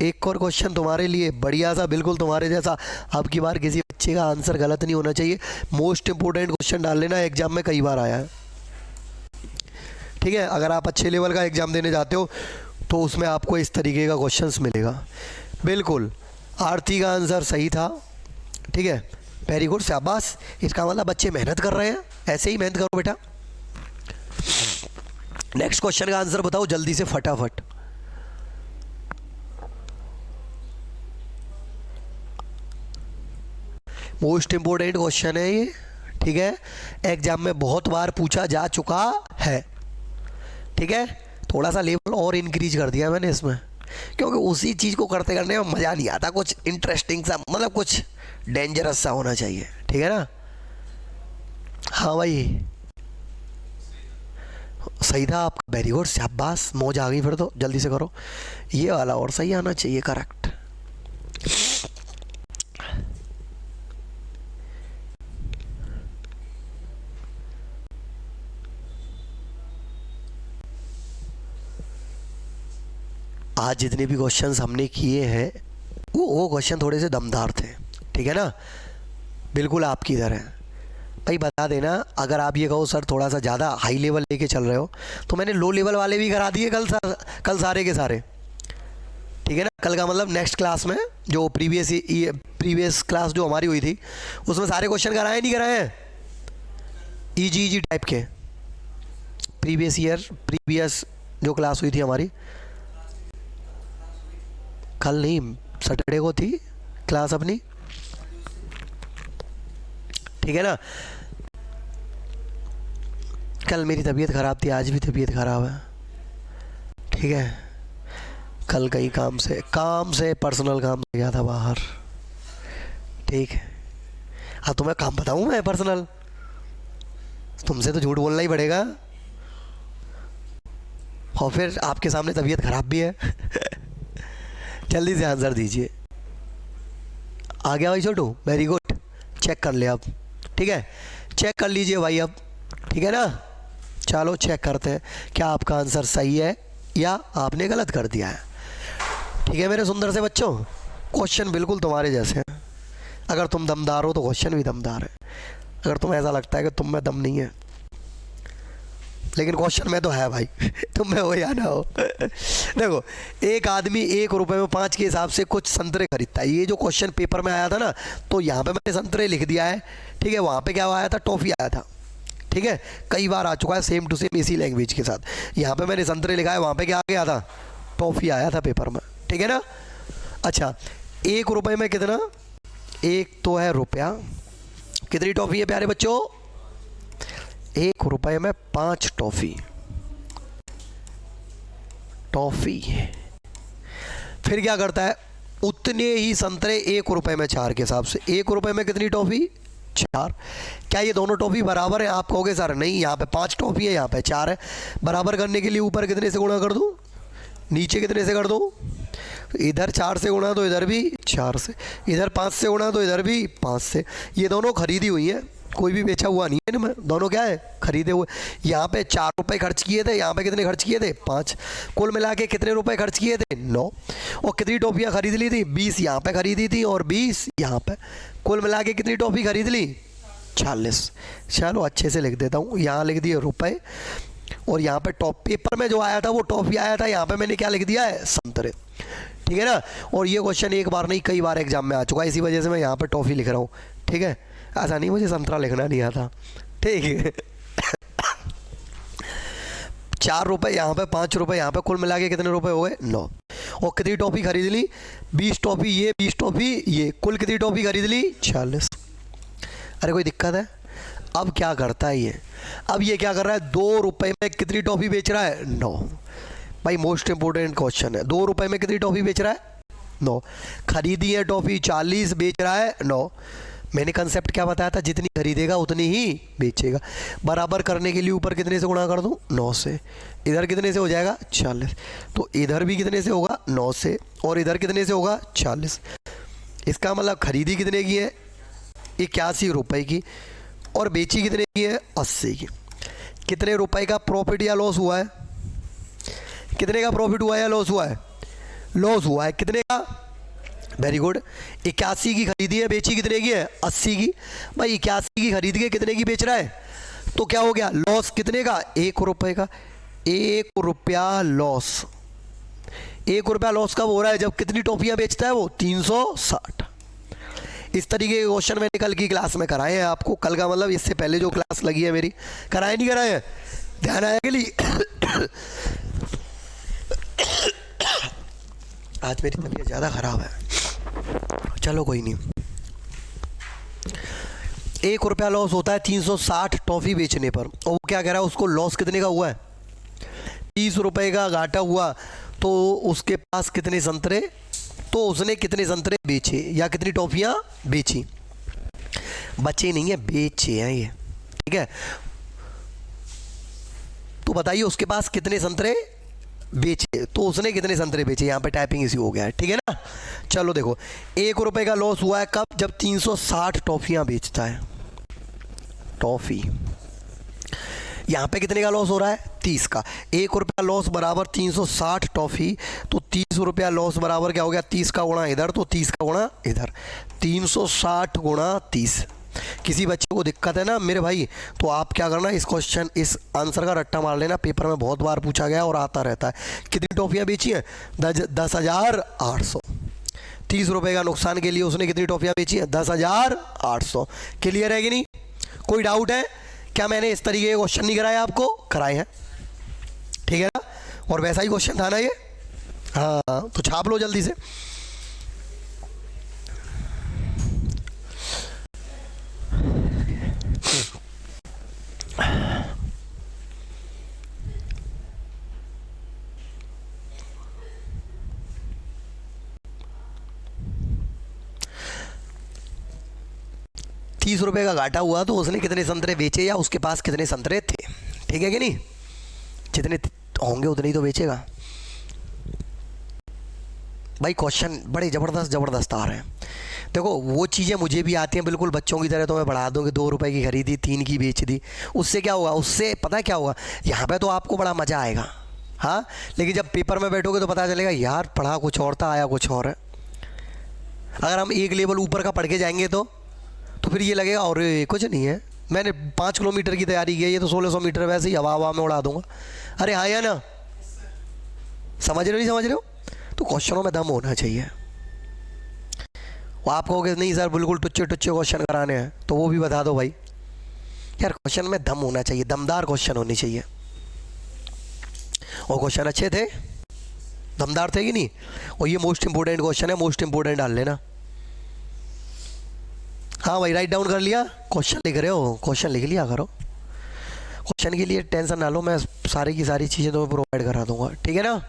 एक और क्वेश्चन तुम्हारे लिए बढ़िया सा, बिल्कुल तुम्हारे जैसा। अब की बार किसी बच्चे का आंसर गलत नहीं होना चाहिए। मोस्ट इंपोर्टेंट क्वेश्चन डाल लेना, एग्जाम में कई बार आया है। ठीक है, अगर आप अच्छे लेवल का एग्जाम देने जाते हो तो उसमें आपको इस तरीके का क्वेश्चंस मिलेगा। बिल्कुल, आरती का आंसर सही था। ठीक है, वेरी गुड, शाबाश। इसका मतलब बच्चे मेहनत कर रहे हैं, ऐसे ही मेहनत करो बेटा। नेक्स्ट क्वेश्चन का आंसर बताओ जल्दी से, फटाफट। मोस्ट इंपोर्टेंट क्वेश्चन है ये। ठीक है, एग्जाम में बहुत बार पूछा जा चुका है। ठीक है, थोड़ा सा लेवल और इंक्रीज कर दिया मैंने इसमें, क्योंकि उसी चीज़ को करते करने में मज़ा नहीं आता। कुछ इंटरेस्टिंग सा, मतलब कुछ डेंजरस सा होना चाहिए। ठीक है ना। हाँ भाई, सही था आपका, वेरी गुड, शाबाश, मौज आ गई फिर तो। जल्दी से करो, ये वाला और सही आना चाहिए, करेक्ट। आज जितने भी क्वेश्चंस हमने किए हैं वो क्वेश्चन थोड़े से दमदार थे। ठीक है ना, बिल्कुल आपकी तरह। भाई बता देना, अगर आप ये कहो सर थोड़ा सा ज़्यादा हाई लेवल लेके चल रहे हो, तो मैंने लो लेवल वाले भी करा दिए कल सारे के सारे। ठीक है ना, कल का मतलब नेक्स्ट क्लास में, जो प्रीवियस क्लास जो हमारी हुई थी उसमें सारे क्वेश्चन कराए नहीं कराए हैं, इजी टाइप के। प्रीवियस जो क्लास हुई थी हमारी, कल नहीं, सैटरडे को थी क्लास अपनी। ठीक है ना, कल मेरी तबीयत ख़राब थी, आज भी तबीयत ख़राब है। ठीक है, कल कहीं काम से पर्सनल काम से गया था बाहर। ठीक है, हाँ तुम्हें काम बताऊँ मैं पर्सनल, तुमसे तो झूठ बोलना ही पड़ेगा, और फिर आपके सामने तबीयत ख़राब भी है। जल्दी से आंसर दीजिए। आ गया भाई छोटू, वेरी गुड, चेक कर ले अब। ठीक है, चेक कर लीजिए भाई अब। ठीक है ना, चलो चेक करते हैं क्या आपका आंसर सही है या आपने गलत कर दिया है। ठीक है मेरे सुंदर से बच्चों, क्वेश्चन बिल्कुल तुम्हारे जैसे हैं। अगर तुम दमदार हो तो क्वेश्चन भी दमदार है। अगर तुम्हें ऐसा लगता है कि तुम में दम नहीं है, लेकिन क्वेश्चन में तो है भाई, तुम में हो या ना हो। देखो, एक आदमी 1 रुपये में 5 के हिसाब से कुछ संतरे खरीदता है। ये जो क्वेश्चन पेपर में आया था ना, तो यहाँ पे मैंने संतरे लिख दिया है। ठीक है, वहाँ पे क्या आया था, टॉफ़ी आया था। ठीक है, कई बार आ चुका है सेम टू सेम इसी लैंग्वेज के साथ। यहाँ पे मैंने संतरे लिखा है, वहाँ पे क्या आ गया था, टॉफ़ी आया था पेपर में। ठीक है ना। अच्छा, 1 रुपये में कितना, एक तो है रुपया, कितनी टॉफ़ी है प्यारे बच्चों, 1 रुपये में 5 टॉफ़ी। फिर क्या करता है, उतने ही संतरे 1 रुपये में 4 के हिसाब से। 1 रुपये में कितनी टॉफ़ी, 4। क्या ये दोनों टॉफ़ी बराबर है, आप कहोगे सर नहीं, यहाँ पे 5 टॉफ़ी है, यहाँ पे 4 है। बराबर करने के लिए ऊपर कितने से गुणा कर दूँ, नीचे कितने से कर दूँ, इधर 4 से गुणा तो इधर भी 4 से, इधर 5 से गुणा तो इधर भी 5 से। ये दोनों खरीदी हुई हैं, कोई भी बेचा हुआ नहीं है इनमें, दोनों क्या है, खरीदे हुए। यहाँ पे 4 रुपये खर्च किए थे, यहाँ पे कितने खर्च किए थे, 5। कुल मिला के कितने रुपए खर्च किए थे, 9। और कितनी टॉफियाँ खरीद ली थी, 20 यहाँ पे खरीदी थी और 20 यहाँ पे। कुल मिला के कितनी टॉफ़ी खरीद ली, 40। चलो अच्छे से लिख देता हूँ, यहाँ लिख दिए रुपए, और यहाँ पे टॉप पेपर में जो आया था वो टॉफ़ी आया था, यहाँ पे मैंने क्या लिख दिया है, संतरे। ठीक है ना। और ये क्वेश्चन एक बार नहीं कई बार एग्जाम में आ चुका है, इसी वजह से मैं यहाँ पे टॉफ़ी लिख रहा हूँ। ठीक है, ऐसा नहीं मुझे संतरा लिखना नहीं आता। ठीक है। 4 रुपये यहाँ पे, 5 रुपये यहाँ पे, कुल मिला के कितने रुपए हो गए, 9। और कितनी टॉफ़ी खरीद ली, 20 टॉफ़ी ये, 20 टॉफ़ी ये, कुल कितनी टॉफ़ी खरीद ली, 40। अरे कोई दिक्कत है। अब क्या करता है ये, अब ये क्या कर रहा है, 2 रुपये में कितनी टॉफ़ी बेच रहा है, 9। भाई मोस्ट इंपोर्टेंट क्वेश्चन है, 2 रुपये में कितनी टॉफ़ी बेच रहा है, 9। खरीदी है टॉफ़ी 40, बेच रहा है 9। मैंने कंसेप्ट क्या बताया था, जितनी खरीदेगा उतनी ही बेचेगा। बराबर करने के लिए ऊपर कितने से गुणा कर दूं, 9 से। इधर कितने से हो जाएगा, 40। तो इधर भी कितने से होगा, 9 से, और इधर कितने से होगा, 40। इसका मतलब खरीदी कितने की है, 81 रुपये की, और बेची कितने की है, 80 की। कितने रुपए का प्रॉफिट या लॉस हुआ है, कितने का प्रॉफिट हुआ या लॉस हुआ है, लॉस हुआ है। कितने का, वेरी गुड। 81 की खरीदी है, बेची कितने की है, 80 की। भाई 81 की खरीद के कितने की बेच रहा है, तो क्या हो गया, लॉस कितने का, 1 रुपये का। 1 रुपया लॉस। 1 रुपया लॉस कब हो रहा है, जब कितनी टॉफियां बेचता है वो, 360। इस तरीके के क्वेश्चन मैंने कल की क्लास में कराए हैं आपको। कल का मतलब इससे पहले जो क्लास लगी है मेरी, कराए नहीं कराए हैं, ध्यान आया के लिए। आज मेरी तबीयत ज़्यादा ख़राब है, चलो कोई नहीं। 1 रुपया लॉस होता है 360 टॉफ़ी बेचने पर, और वो क्या कह रहा है, उसको लॉस कितने का हुआ है, 30 रुपये का घाटा हुआ। तो उसके पास कितने संतरे, तो उसने कितने संतरे बेचे या कितनी टॉफ़ियाँ बेची, बचे नहीं है, बेचे हैं ये। ठीक है, तो बताइए उसके पास कितने संतरे बेचे, तो उसने कितने संतरे बेचे। यहाँ पे टाइपिंग इसी हो गया है। ठीक है ना। चलो देखो, 1 रुपये का लॉस हुआ है कब, जब 360 टॉफियाँ बेचता है, टॉफ़ी। यहाँ पे कितने का लॉस हो रहा है, 30 का। 1 रुपया लॉस बराबर 360 टॉफ़ी, तो 30 रुपया लॉस बराबर क्या हो गया, 30 का गुणा इधर, तो 30 का गुणा इधर, 360 गुणा 30। किसी बच्चे को दिक्कत है ना मेरे भाई, तो आप क्या करना, इस क्वेश्चन, इस आंसर का रट्टा मार लेना, पेपर में बहुत बार पूछा गया और आता रहता है। कितनी टॉफ़ियाँ बेची हैं, 10,800। 30 रुपये का नुकसान के लिए उसने कितनी टॉफ़ियाँ बेची हैं, 10,800। क्लियर है कि नहीं, कोई डाउट है क्या, मैंने इस तरीके के क्वेश्चन नहीं कराए आपको, कराए हैं। ठीक है ना, और वैसा ही क्वेश्चन था ना ये, हाँ, तो छाप लो जल्दी से। ₹30 का घाटा हुआ तो उसने कितने संतरे बेचे या उसके पास कितने संतरे थे। ठीक है कि नहीं, जितने होंगे उतने ही तो बेचेगा। भाई क्वेश्चन बड़े ज़बरदस्त आ रहे हैं। देखो वो चीज़ें मुझे भी आती हैं बिल्कुल बच्चों की तरह, तो मैं बढ़ा दूँ कि 2 रुपये की खरीदी 3 की बेच दी, उससे क्या हुआ, उससे पता है क्या हुआ, यहाँ पे तो आपको बड़ा मज़ा आएगा, हाँ, लेकिन जब पेपर में बैठोगे तो पता चलेगा यार पढ़ा कुछ और था, आया कुछ और है। अगर हम एक लेवल ऊपर का पढ़ के जाएंगे तो फिर ये लगेगा और कुछ नहीं है, मैंने 5 किलोमीटर की तैयारी की है, ये तो 1600 मीटर वैसे ही हवा में उड़ा दूंगा। अरे हाँ या ना, समझ रहे हो नहीं समझ रहे हो। तो क्वेश्चनों में दम होना चाहिए। वो आप कहोगे नहीं सर बिल्कुल टुच्चे क्वेश्चन कराने हैं, तो वो भी बता दो भाई, यार क्वेश्चन में दम होना चाहिए, दमदार क्वेश्चन होने चाहिए। और क्वेश्चन अच्छे थे, दमदार थे कि नहीं। और ये मोस्ट इंपोर्टेंट क्वेश्चन है, मोस्ट इंपोर्टेंट डाल लेना। हाँ भाई राइट डाउन कर लिया, क्वेश्चन लिख रहे हो, क्वेश्चन लिख लिया करो। क्वेश्चन के लिए टेंशन ना लो, मैं सारी की सारी चीज़ें तुम्हें प्रोवाइड करा दूंगा। ठीक है ना।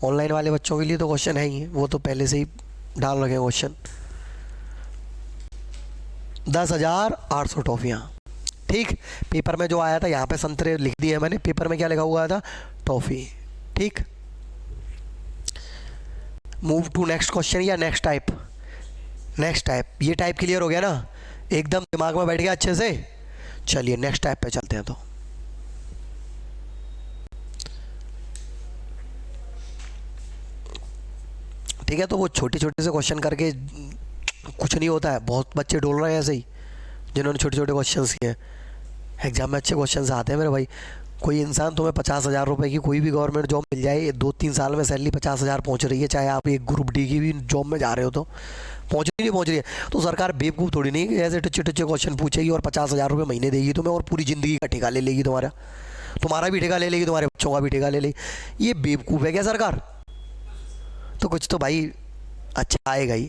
ऑनलाइन वाले बच्चों के लिए तो क्वेश्चन है ही, वो तो पहले से ही डाल रखे क्वेश्चन। 10,800 टॉफ़ियाँ। ठीक, पेपर में जो आया था यहाँ पे संतरे लिख दिए मैंने, पेपर में क्या लिखा हुआ था, टॉफ़ी। ठीक, मूव टू नेक्स्ट क्वेश्चन या नेक्स्ट टाइप? Next type. ये टाइप क्लियर हो गया ना, एकदम दिमाग में बैठ गया अच्छे से। चलिए नेक्स्ट टाइप पे चलते हैं। तो ठीक है, तो वो छोटे छोटे से क्वेश्चन करके कुछ नहीं होता है। बहुत बच्चे डोल रहे हैं ऐसे ही, जिन्होंने छोटे छोटे क्वेश्चन किए। एग्जाम में अच्छे क्वेश्चन आते हैं मेरे भाई। कोई इंसान तुम्हें 50,000 रुपए की कोई भी गवर्नमेंट जॉब मिल जाए, 2-3 साल में सैलरी 50,000 पहुंच रही है, चाहे आप एक ग्रुप डी की भी जॉब में जा रहे हो तो पहुंच रही नहीं पहुंच रही है, तो सरकार बेवकूफ़ थोड़ी नहीं कि ऐसे टुच्चे टुच्चे क्वेश्चन पूछेगी और 50,000 रुपये महीने देगी तुम्हें और पूरी ज़िंदगी का ठेका ले लेगी। तुम्हारा भी ठेका ले लेगी, तुम्हारे बच्चों का भी ठेका ले लेगी। ये बेवकूफ़ है क्या सरकार? तो कुछ तो भाई अच्छा आएगा ही,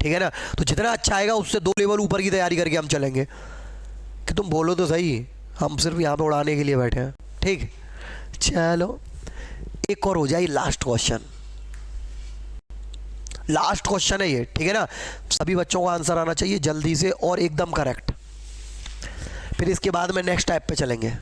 ठीक है ना। तो जितना अच्छा आएगा उससे 2 लेवल ऊपर की तैयारी करके हम चलेंगे। कि तुम बोलो तो सही, हम सिर्फ यहाँ पे उड़ाने के लिए बैठे हैं। ठीक, चलो एक और हो जाए, लास्ट क्वेश्चन। लास्ट क्वेश्चन है ये, ठीक है ना। सभी बच्चों का आंसर आना चाहिए जल्दी से और एकदम करेक्ट। फिर इसके बाद में नेक्स्ट टाइप पे चलेंगे।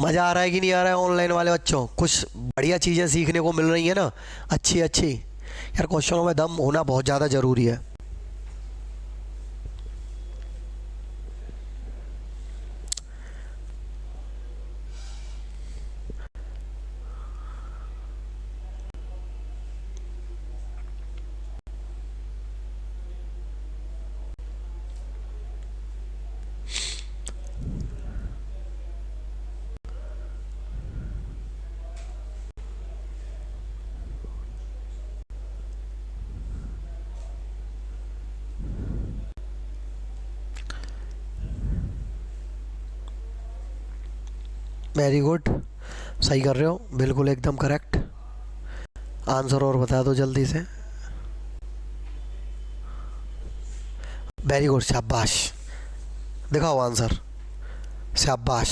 मज़ा आ रहा है कि नहीं आ रहा है ऑनलाइन वाले बच्चों? कुछ बढ़िया चीज़ें सीखने को मिल रही है ना, अच्छी अच्छी। यार क्वेश्चनों में दम होना बहुत ज़्यादा ज़रूरी है। वेरी गुड, सही कर रहे हो, बिल्कुल एकदम करेक्ट। आंसर और बता दो जल्दी से। वेरी गुड, शाबाश। दिखाओ आंसर, शाबाश,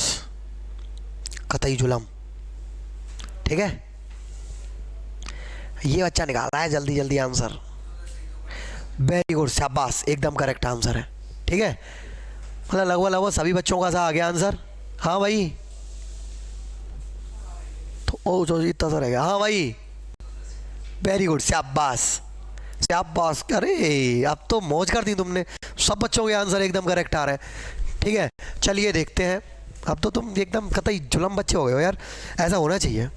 कतई जुलम। ठीक है, ये बच्चा निकाल रहा है जल्दी जल्दी आंसर। वेरी गुड, शाबाश, एकदम करेक्ट आंसर है। ठीक है, मतलब लगभग लगभग सभी बच्चों का सा आ गया आंसर। हाँ भाई, तो ओ जो इतना सा रह गया। हाँ भाई, वेरी गुड, शाबाश शाबाश। अरे अब तो मौज कर दी तुमने, सब बच्चों के आंसर एकदम करेक्ट आ रहे हैं। ठीक है, चलिए देखते हैं। अब तो तुम एकदम कतई जुलम बच्चे हो गए हो यार, ऐसा होना चाहिए।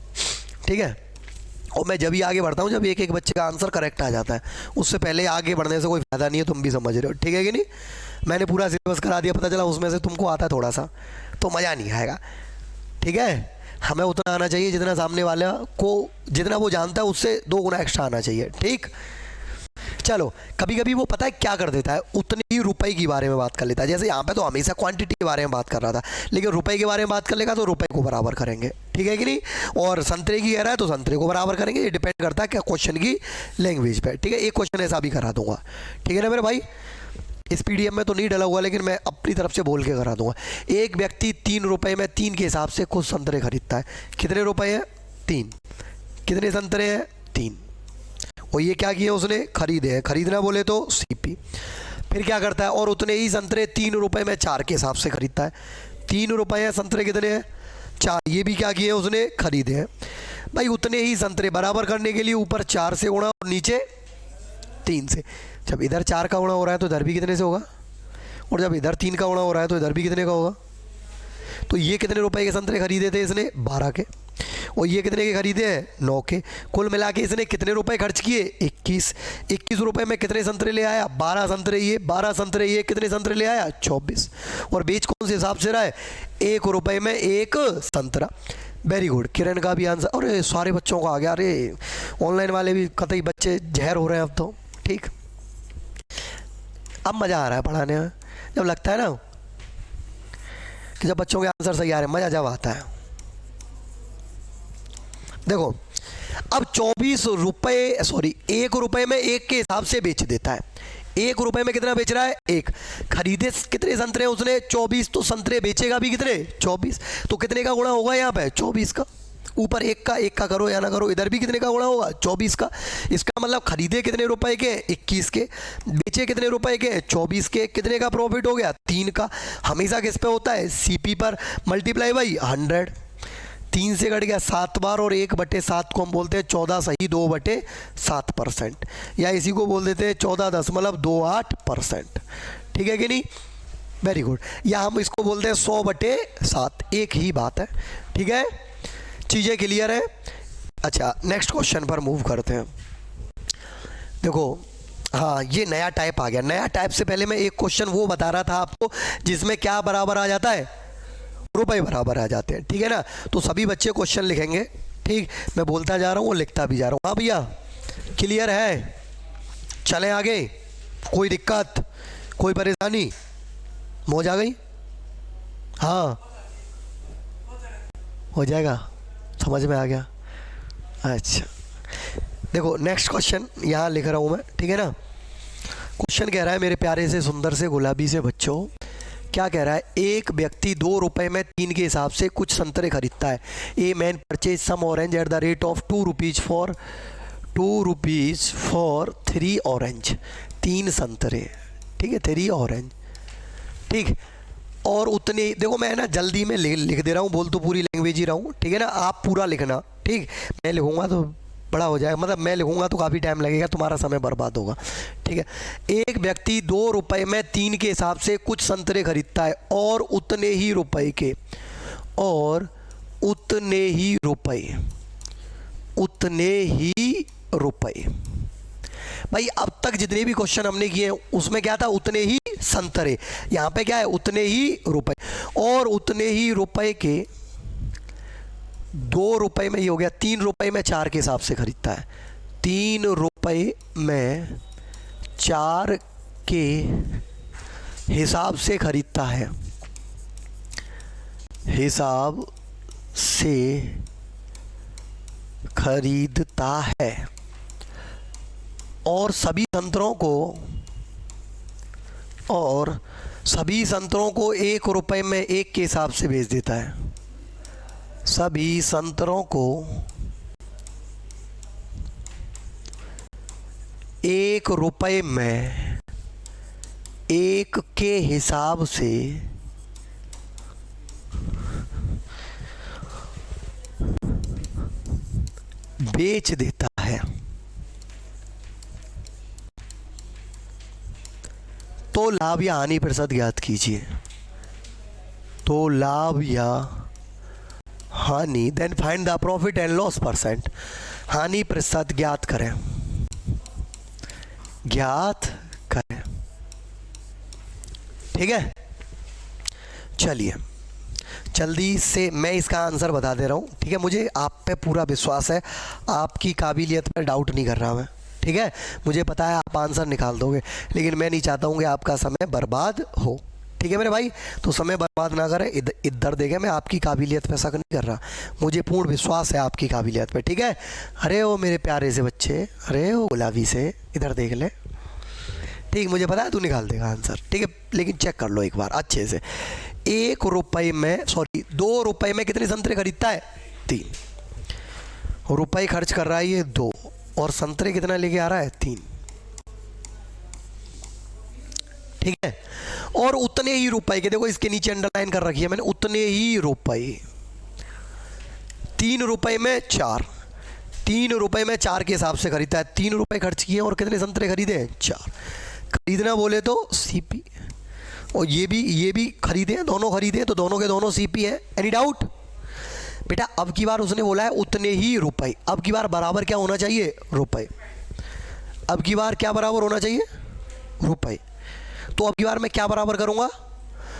ठीक है, और मैं जब भी आगे बढ़ता हूँ जब एक एक बच्चे का आंसर करेक्ट आ जाता है, उससे पहले आगे बढ़ने से कोई फ़ायदा नहीं है, तुम भी समझ रहे हो। ठीक है कि नहीं? मैंने पूरा सिलेबस करा दिया, पता चला उसमें से तुमको आता है थोड़ा सा, तो मज़ा नहीं आएगा। ठीक है, हमें उतना आना चाहिए जितना सामने वाला को, जितना वो जानता है उससे 2 गुना एक्स्ट्रा आना चाहिए। ठीक, चलो कभी कभी वो पता है क्या कर देता है, उतने ही रुपए के बारे में बात कर लेता है। जैसे यहाँ पे तो हमेशा क्वांटिटी के बारे में बात कर रहा था, लेकिन रुपए के बारे में बात कर लेगा तो रुपए को बराबर करेंगे। ठीक है कि नहीं? और संतरे की कह रहा है तो संतरे को बराबर करेंगे। ये डिपेंड करता है क्या क्वेश्चन की लैंग्वेज पे। ठीक है, एक क्वेश्चन ऐसा भी करा दूंगा। ठीक है ना मेरे भाई? इस पीडीएफ में तो नहीं डला हुआ, लेकिन मैं अपनी तरफ से बोल के करा दूंगा। एक व्यक्ति 3 रुपए में 3 के हिसाब से कुछ संतरे खरीदता है। कितने रुपए हैं? 3। कितने संतरे हैं? 3। और ये क्या किए उसने? खरीदे हैं। खरीदना बोले तो सीपी। फिर क्या करता है? और उतने ही संतरे 3 रुपए में 4 के हिसाब से खरीदता है। 3 रुपए हैं, संतरे कितने हैं? 4। ये भी क्या किए उसने? खरीदे हैं। भाई उतने ही संतरे बराबर करने के लिए ऊपर 4 से गुणा और नीचे 3 से। जब इधर 4 का गुणा हो रहा है तो इधर भी कितने से होगा? और जब इधर 3 का गुणा हो रहा है तो इधर भी कितने का होगा? तो ये कितने रुपए के संतरे खरीदे थे इसने? 12 के। और ये कितने के खरीदे हैं? 9 के। कुल मिला के इसने कितने रुपए खर्च किए? 21। 21 रुपए में कितने संतरे ले आया? 12 संतरे ये, 12 संतरे ये, कितने संतरे ले आया? 24। और बेच कौन से हिसाब से रहा है? 1 रुपए में 1 संतरा। वेरी गुड, किरण का भी आंसर। अरे सारे बच्चों का आ गया। अरे ऑनलाइन वाले भी कतई बच्चे जहर हो रहे हैं अब तो। ठीक, अब मज़ा आ रहा है पढ़ाने में। जब लगता है ना कि जब बच्चों के आंसर सही आ रहे हैं, मज़ा जब आता है। देखो अब 24 रुपये, सॉरी 1 रुपये में 1 के हिसाब से बेच देता है। 1 रुपए में कितना बेच रहा है? 1। खरीदे कितने संतरे उसने? 24। तो संतरे बेचेगा भी कितने? 24। तो कितने का गुणा होगा यहाँ पे? 24 का। ऊपर 1 का करो या ना करो, इधर भी कितने का गुणा होगा? 24 का। इसका मतलब खरीदे कितने रुपए के? 21 के। बेचे कितने रुपए के? 24 के। कितने का प्रॉफिट हो गया? 3 का। हमेशा किस पे होता है? सीपी पर मल्टीप्लाई बाई 100। 3 से कट गया 7 बार, और 1/7 को हम बोलते हैं 14 सही 2/7%, या इसी को बोल देते हैं 14.28%। ठीक है कि नहीं? Very good. या हम इसको बोलते हैं 100/7, एक ही बात है। ठीक है, चीज़ें क्लियर है? अच्छा, नेक्स्ट क्वेश्चन पर मूव करते हैं। देखो, हाँ, ये नया टाइप आ गया। नया टाइप से पहले मैं एक क्वेश्चन वो बता रहा था आपको जिसमें क्या बराबर आ जाता है? रुपए बराबर आ जाते हैं। ठीक है ना? तो सभी बच्चे क्वेश्चन लिखेंगे। ठीक, मैं बोलता जा रहा हूँ, वो लिखता भी जा रहा हूँ। हाँ भैया, क्लियर है? चलें आगे? कोई दिक्कत, कोई परेशानी? मौज आ गई? हाँ, हो जाएगा, समझ में आ गया। अच्छा, देखो नेक्स्ट क्वेश्चन यहाँ लिख रहा हूँ मैं। ठीक है ना? क्वेश्चन कह रहा है, मेरे प्यारे से सुंदर से गुलाबी से बच्चों, क्या कह रहा है? एक व्यक्ति 2 रुपए में 3 के हिसाब से कुछ संतरे खरीदता है। A man purchase some orange at the rate of 2 rupees for 3 orange. 3 संतरे, ठीक है, 3 ऑरेंज। ठीक, और उतने, देखो मैं ना जल्दी में लिख दे रहा हूँ, बोल तो पूरी लैंग्वेज ही रहा हूँ। ठीक है ना? आप पूरा लिखना। ठीक, मैं लिखूँगा तो बड़ा हो जाएगा, मतलब मैं लिखूँगा तो काफ़ी टाइम लगेगा, तुम्हारा समय बर्बाद होगा। ठीक है, एक व्यक्ति 2 रुपए में 3 के हिसाब से कुछ संतरे खरीदता है, और उतने ही रुपए के, भाई अब तक जितने भी क्वेश्चन हमने किए उसमें क्या था? उतने ही संतरे। यहाँ पे क्या है? उतने ही रुपए, और उतने ही रुपए के 2 रुपए में, ये हो गया 3 रुपए में 4 के हिसाब से खरीदता है। 3 रुपए में 4 के हिसाब से खरीदता है, हिसाब से खरीदता है, और सभी संतरों को 1 रुपए में 1 के हिसाब से बेच देता है। सभी संतरों को 1 रुपए में 1 के हिसाब से बेच देता है। तो लाभ या हानि प्रतिशत ज्ञात कीजिए। तो लाभ या हानि, then find the profit and loss percent. हानि प्रतिशत ज्ञात करें, ठीक है? चलिए जल्दी से मैं इसका आंसर बता दे रहा हूँ। ठीक है, मुझे आप पे पूरा विश्वास है, आपकी काबिलियत पर डाउट नहीं कर रहा मैं। ठीक है, मुझे पता है आप आंसर निकाल दोगे, लेकिन मैं नहीं चाहता हूँ कि आपका समय बर्बाद हो। ठीक है मेरे भाई, तो समय बर्बाद ना करें, इधर देखें। मैं आपकी काबिलियत पे शक नहीं कर रहा, मुझे पूर्ण विश्वास है आपकी काबिलियत पे। ठीक है? अरे ओ मेरे प्यारे से बच्चे, अरे ओ गुलाबी से, इधर देख ले। ठीक, मुझे पता है तू निकाल देगा आंसर। ठीक है, लेकिन चेक कर लो एक बार अच्छे से। 2 रुपए में कितने संतरे खरीदता है? 3 रुपए खर्च कर रहा है ये 2, और संतरे कितना लेके आ रहा है? 3। ठीक है, और उतने ही रुपए के, देखो इसके नीचे अंडरलाइन कर रखी है मैंने, उतने ही रुपए। 3 रुपए में 4, 3 रुपए में 4 के हिसाब से खरीदता है। 3 रुपए खर्च किए और कितने संतरे खरीदे? 4। खरीदना बोले तो सीपी, और ये भी खरीदे हैं, दोनों खरीदे हैं, तो दोनों के दोनों सीपी है। Any doubt? बेटा अब की बार उसने बोला है उतने ही रुपए, अब की बार बराबर क्या होना चाहिए? रुपए। अब की बार क्या बराबर होना चाहिए? रुपए। तो अब की बार मैं क्या बराबर करूंगा?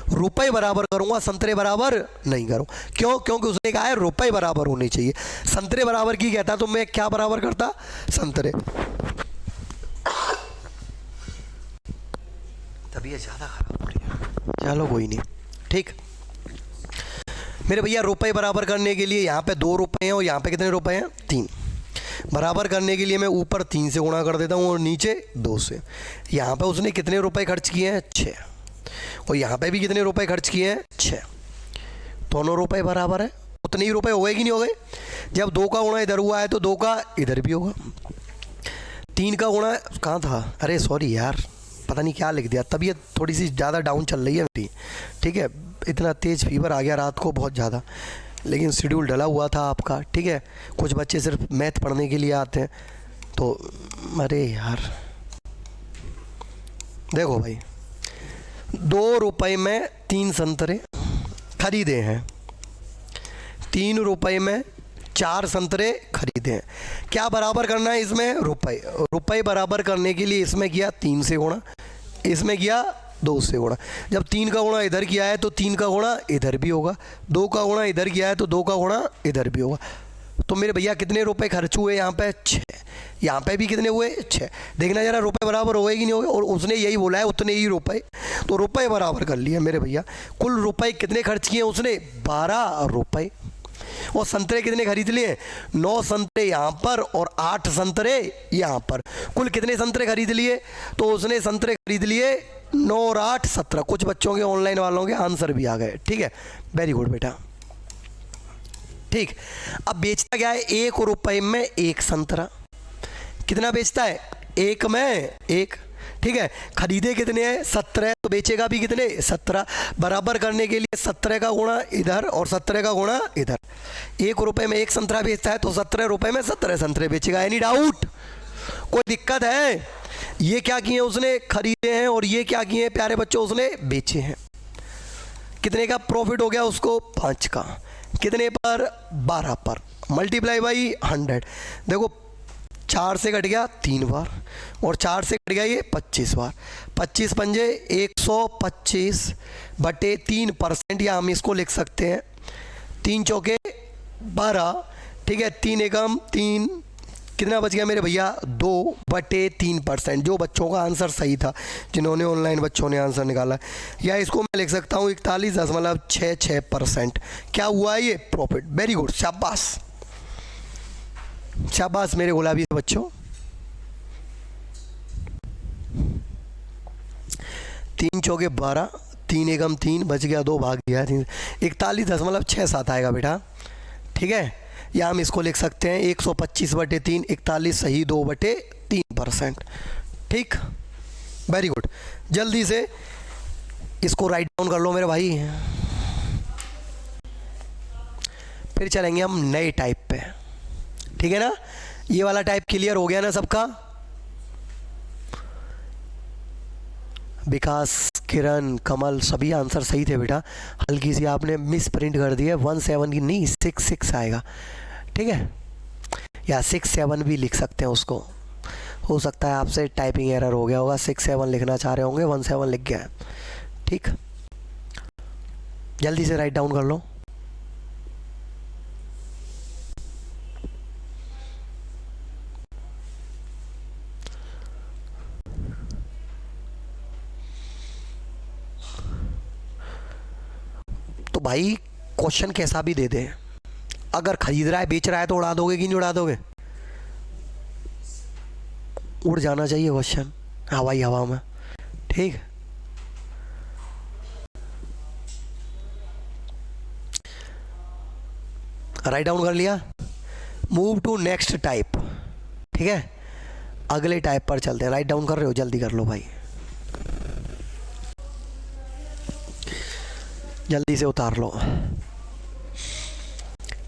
रुपए बराबर करूंगा, संतरे बराबर नहीं करूं। क्यों? क्योंकि उसने कहा है रुपए बराबर होने चाहिए। संतरे बराबर की कहता तो मैं क्या बराबर करता? संतरे। तबीयत ज़्यादा खराब हो रही है, चलो कोई नहीं। ठीक मेरे भैया, रुपए बराबर करने के लिए यहाँ पे 2 रुपए हैं और यहाँ पे कितने रुपए हैं? 3। बराबर करने के लिए मैं ऊपर 3 से गुणा कर देता हूँ और नीचे 2 से। यहाँ पे उसने कितने रुपए खर्च किए हैं? 6। और यहाँ पे भी कितने रुपए खर्च किए हैं? 6। दोनों रुपए बराबर है, उतने ही रुपए हो गए कि नहीं हो गए? जब 2 का गुणा इधर हुआ है तो 2 का इधर भी होगा। 3 का गुणा कहाँ था? अरे सॉरी यार, पता नहीं क्या लिख दिया, तबीयत थोड़ी सी ज़्यादा डाउन चल रही है मेरी, ठीक है। इतना तेज़ फीवर आ गया रात को बहुत ज़्यादा, लेकिन शेड्यूल डला हुआ था आपका, ठीक है। कुछ बच्चे सिर्फ मैथ पढ़ने के लिए आते हैं, तो अरे यार देखो भाई, 2 रुपए में 3 संतरे खरीदे हैं, 3 रुपए में 4 संतरे खरीदे हैं। क्या बराबर करना है इसमें? रुपए। रुपए बराबर करने के लिए इसमें किया 3 से गुणा, इसमें किया 2 से गुणा। जब 3 का गुणा इधर किया है तो 3 का गुणा इधर भी होगा, 2 का गुणा इधर किया है तो 2 का गुणा इधर भी होगा। तो मेरे भैया कितने रुपए खर्च हुए यहाँ पे? 6। यहाँ पे भी कितने हुए? 6। देखना जरा रुपए बराबर हो गए कि नहीं हो गए? और उसने यही बोला है उतने ही रुपए, तो रुपए बराबर कर लिए मेरे भैया। कुल रुपए कितने खर्च किए उसने? 12 रुपए। और संतरे कितने खरीद लिए? 9 संतरे यहाँ पर और 8 संतरे यहाँ पर। कुल कितने संतरे खरीद लिए? तो उसने संतरे खरीद लिए 9 और 8 17। कुछ बच्चों के ऑनलाइन वालों के आंसर भी आ गए, ठीक है, वेरी गुड बेटा। ठीक, अब बेचता क्या है? 1 रुपए में 1 संतरा। कितना बेचता है? 1 में 1, ठीक है। खरीदे कितने हैं? 17, तो बेचेगा भी कितने? 17। बराबर करने के लिए 17 का गुणा इधर और 17 का गुणा इधर। 1 रुपए में 1 संतरा बेचता है तो 17 रुपए में 17 संतरे बेचेगा। Any doubt? कोई दिक्कत है? ये क्या किए उसने? खरीदे हैं, और ये क्या किए प्यारे बच्चों? उसने बेचे हैं। कितने का प्रॉफिट हो गया उसको? 5 का। कितने पर? 12 पर। Multiply by 100। देखो 4 से कट गया 3 बार, और 4 से कट गया ये 25 बार। 25 पंजे 125 बटे 3%, या हम इसको लिख सकते हैं 3 चौके 12, ठीक है। 3 एकम 3, कितना बच गया मेरे भैया? 2 बटे 3%। जो बच्चों का आंसर सही था, जिन्होंने ऑनलाइन बच्चों ने आंसर निकाला, या इसको मैं लिख सकता हूँ 41.66%। क्या हुआ ये? प्रॉफिट। वेरी गुड, शाबाश शाबाश मेरे गुलाबी बच्चों। 3 चौके 12, 3 एकम 3, बच गया 2, भाग दिया 3, 41.67 आएगा बेटा, ठीक है। या हम इसको लिख सकते हैं 125 बटे 3, 41 सही 2 बटे 3%, ठीक, वेरी गुड। जल्दी से इसको राइट डाउन कर लो मेरे भाई। फिर चलेंगे हम नए टाइप पे, ठीक है ना। ये वाला टाइप क्लियर हो गया ना सबका? विकास, किरण, कमल सभी आंसर सही थे बेटा। हल्की सी आपने मिस प्रिंट कर दी है, 17 की नहीं 66 आएगा, ठीक है, या 67 भी लिख सकते हैं उसको। हो सकता है आपसे टाइपिंग एरर हो गया होगा, 67 लिखना चाह रहे होंगे, 17 लिख गया है, ठीक। जल्दी से राइट डाउन कर लो। तो भाई क्वेश्चन कैसा भी दे दे, अगर खरीद रहा है बेच रहा है तो उड़ा दोगे कि नहीं उड़ा दोगे? उड़ जाना चाहिए क्वेश्चन हवाई हवा में, ठीक। राइट डाउन कर लिया। मूव टू नेक्स्ट टाइप, ठीक है, अगले टाइप पर चलते हैं। राइट डाउन कर रहे हो? जल्दी कर लो भाई, जल्दी से उतार लो।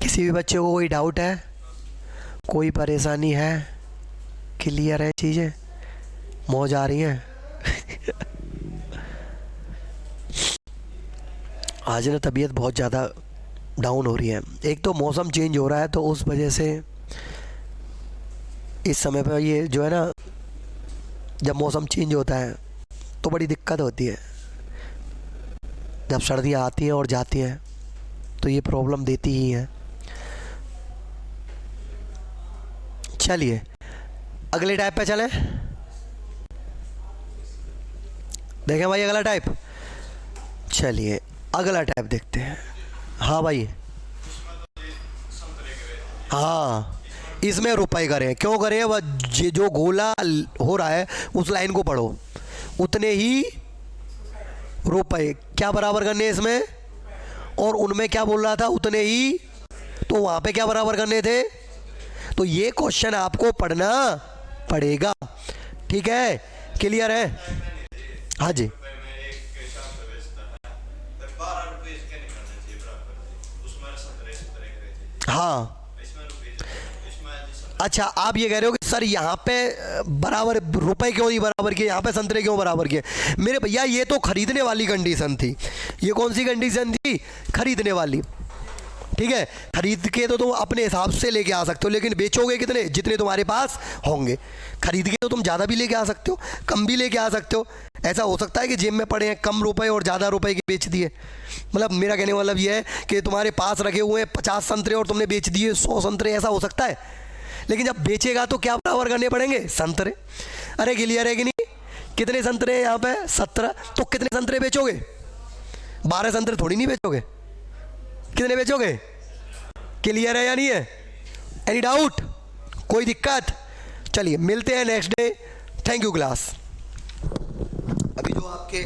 किसी भी बच्चे को कोई डाउट है, कोई परेशानी है? क्लियर है चीज़ें? मौज आ रही है? आज ना तबीयत बहुत ज़्यादा डाउन हो रही है। एक तो मौसम चेंज हो रहा है, तो उस वजह से इस समय पर ये जो है ना, जब मौसम चेंज होता है तो बड़ी दिक्कत होती है। जब सर्दियाँ आती हैं और जाती हैं तो ये प्रॉब्लम देती ही है। चलिए अगले टाइप पे चलें। देखें भाई अगला टाइप, चलिए अगला टाइप देखते हैं। हाँ भाई, हाँ इसमें रुपए करें, क्यों करें? वह जो गोला हो रहा है उस लाइन को पढ़ो, उतने ही रुपए क्या बराबर करने हैं इसमें, और उनमें क्या बोल रहा था, उतने ही, तो वहां पे क्या बराबर करने थे। तो ये क्वेश्चन आपको पढ़ना पड़ेगा, ठीक है? क्लियर है? हाँ जी। हाँ, अच्छा आप ये कह रहे हो कि सर यहाँ पे बराबर रुपए क्यों नहीं बराबर किए, यहाँ पे संतरे क्यों बराबर किए? मेरे भैया ये तो खरीदने वाली कंडीशन थी। ये कौन सी कंडीशन थी? खरीदने वाली, ठीक है? खरीद के तो तुम अपने हिसाब से लेके आ सकते हो, लेकिन बेचोगे कितने? जितने तुम्हारे पास होंगे। खरीद के तो तुम ज़्यादा भी लेके आ सकते हो, कम भी लेके आ सकते हो। ऐसा हो सकता है कि जेब में पड़े हैं कम रुपए और ज़्यादा रुपए के बेच दिए। मतलब मेरा कहने का मतलब ये है कि तुम्हारे पास रखे हुए 50 संतरे और तुमने बेच दिए 100 संतरे, ऐसा हो सकता है। लेकिन जब बेचेगा तो क्या बराबर करने पड़ेंगे? संतरे। अरे क्लियर है कि नहीं? कितने संतरे हैं यहाँ पे? 17। तो कितने संतरे बेचोगे? 12 संतरे थोड़ी नहीं बेचोगे, कितने बेचोगे? क्लियर है या नहीं है? Any doubt? कोई दिक्कत? चलिए मिलते हैं next day. Thank you class. अभी जो आपके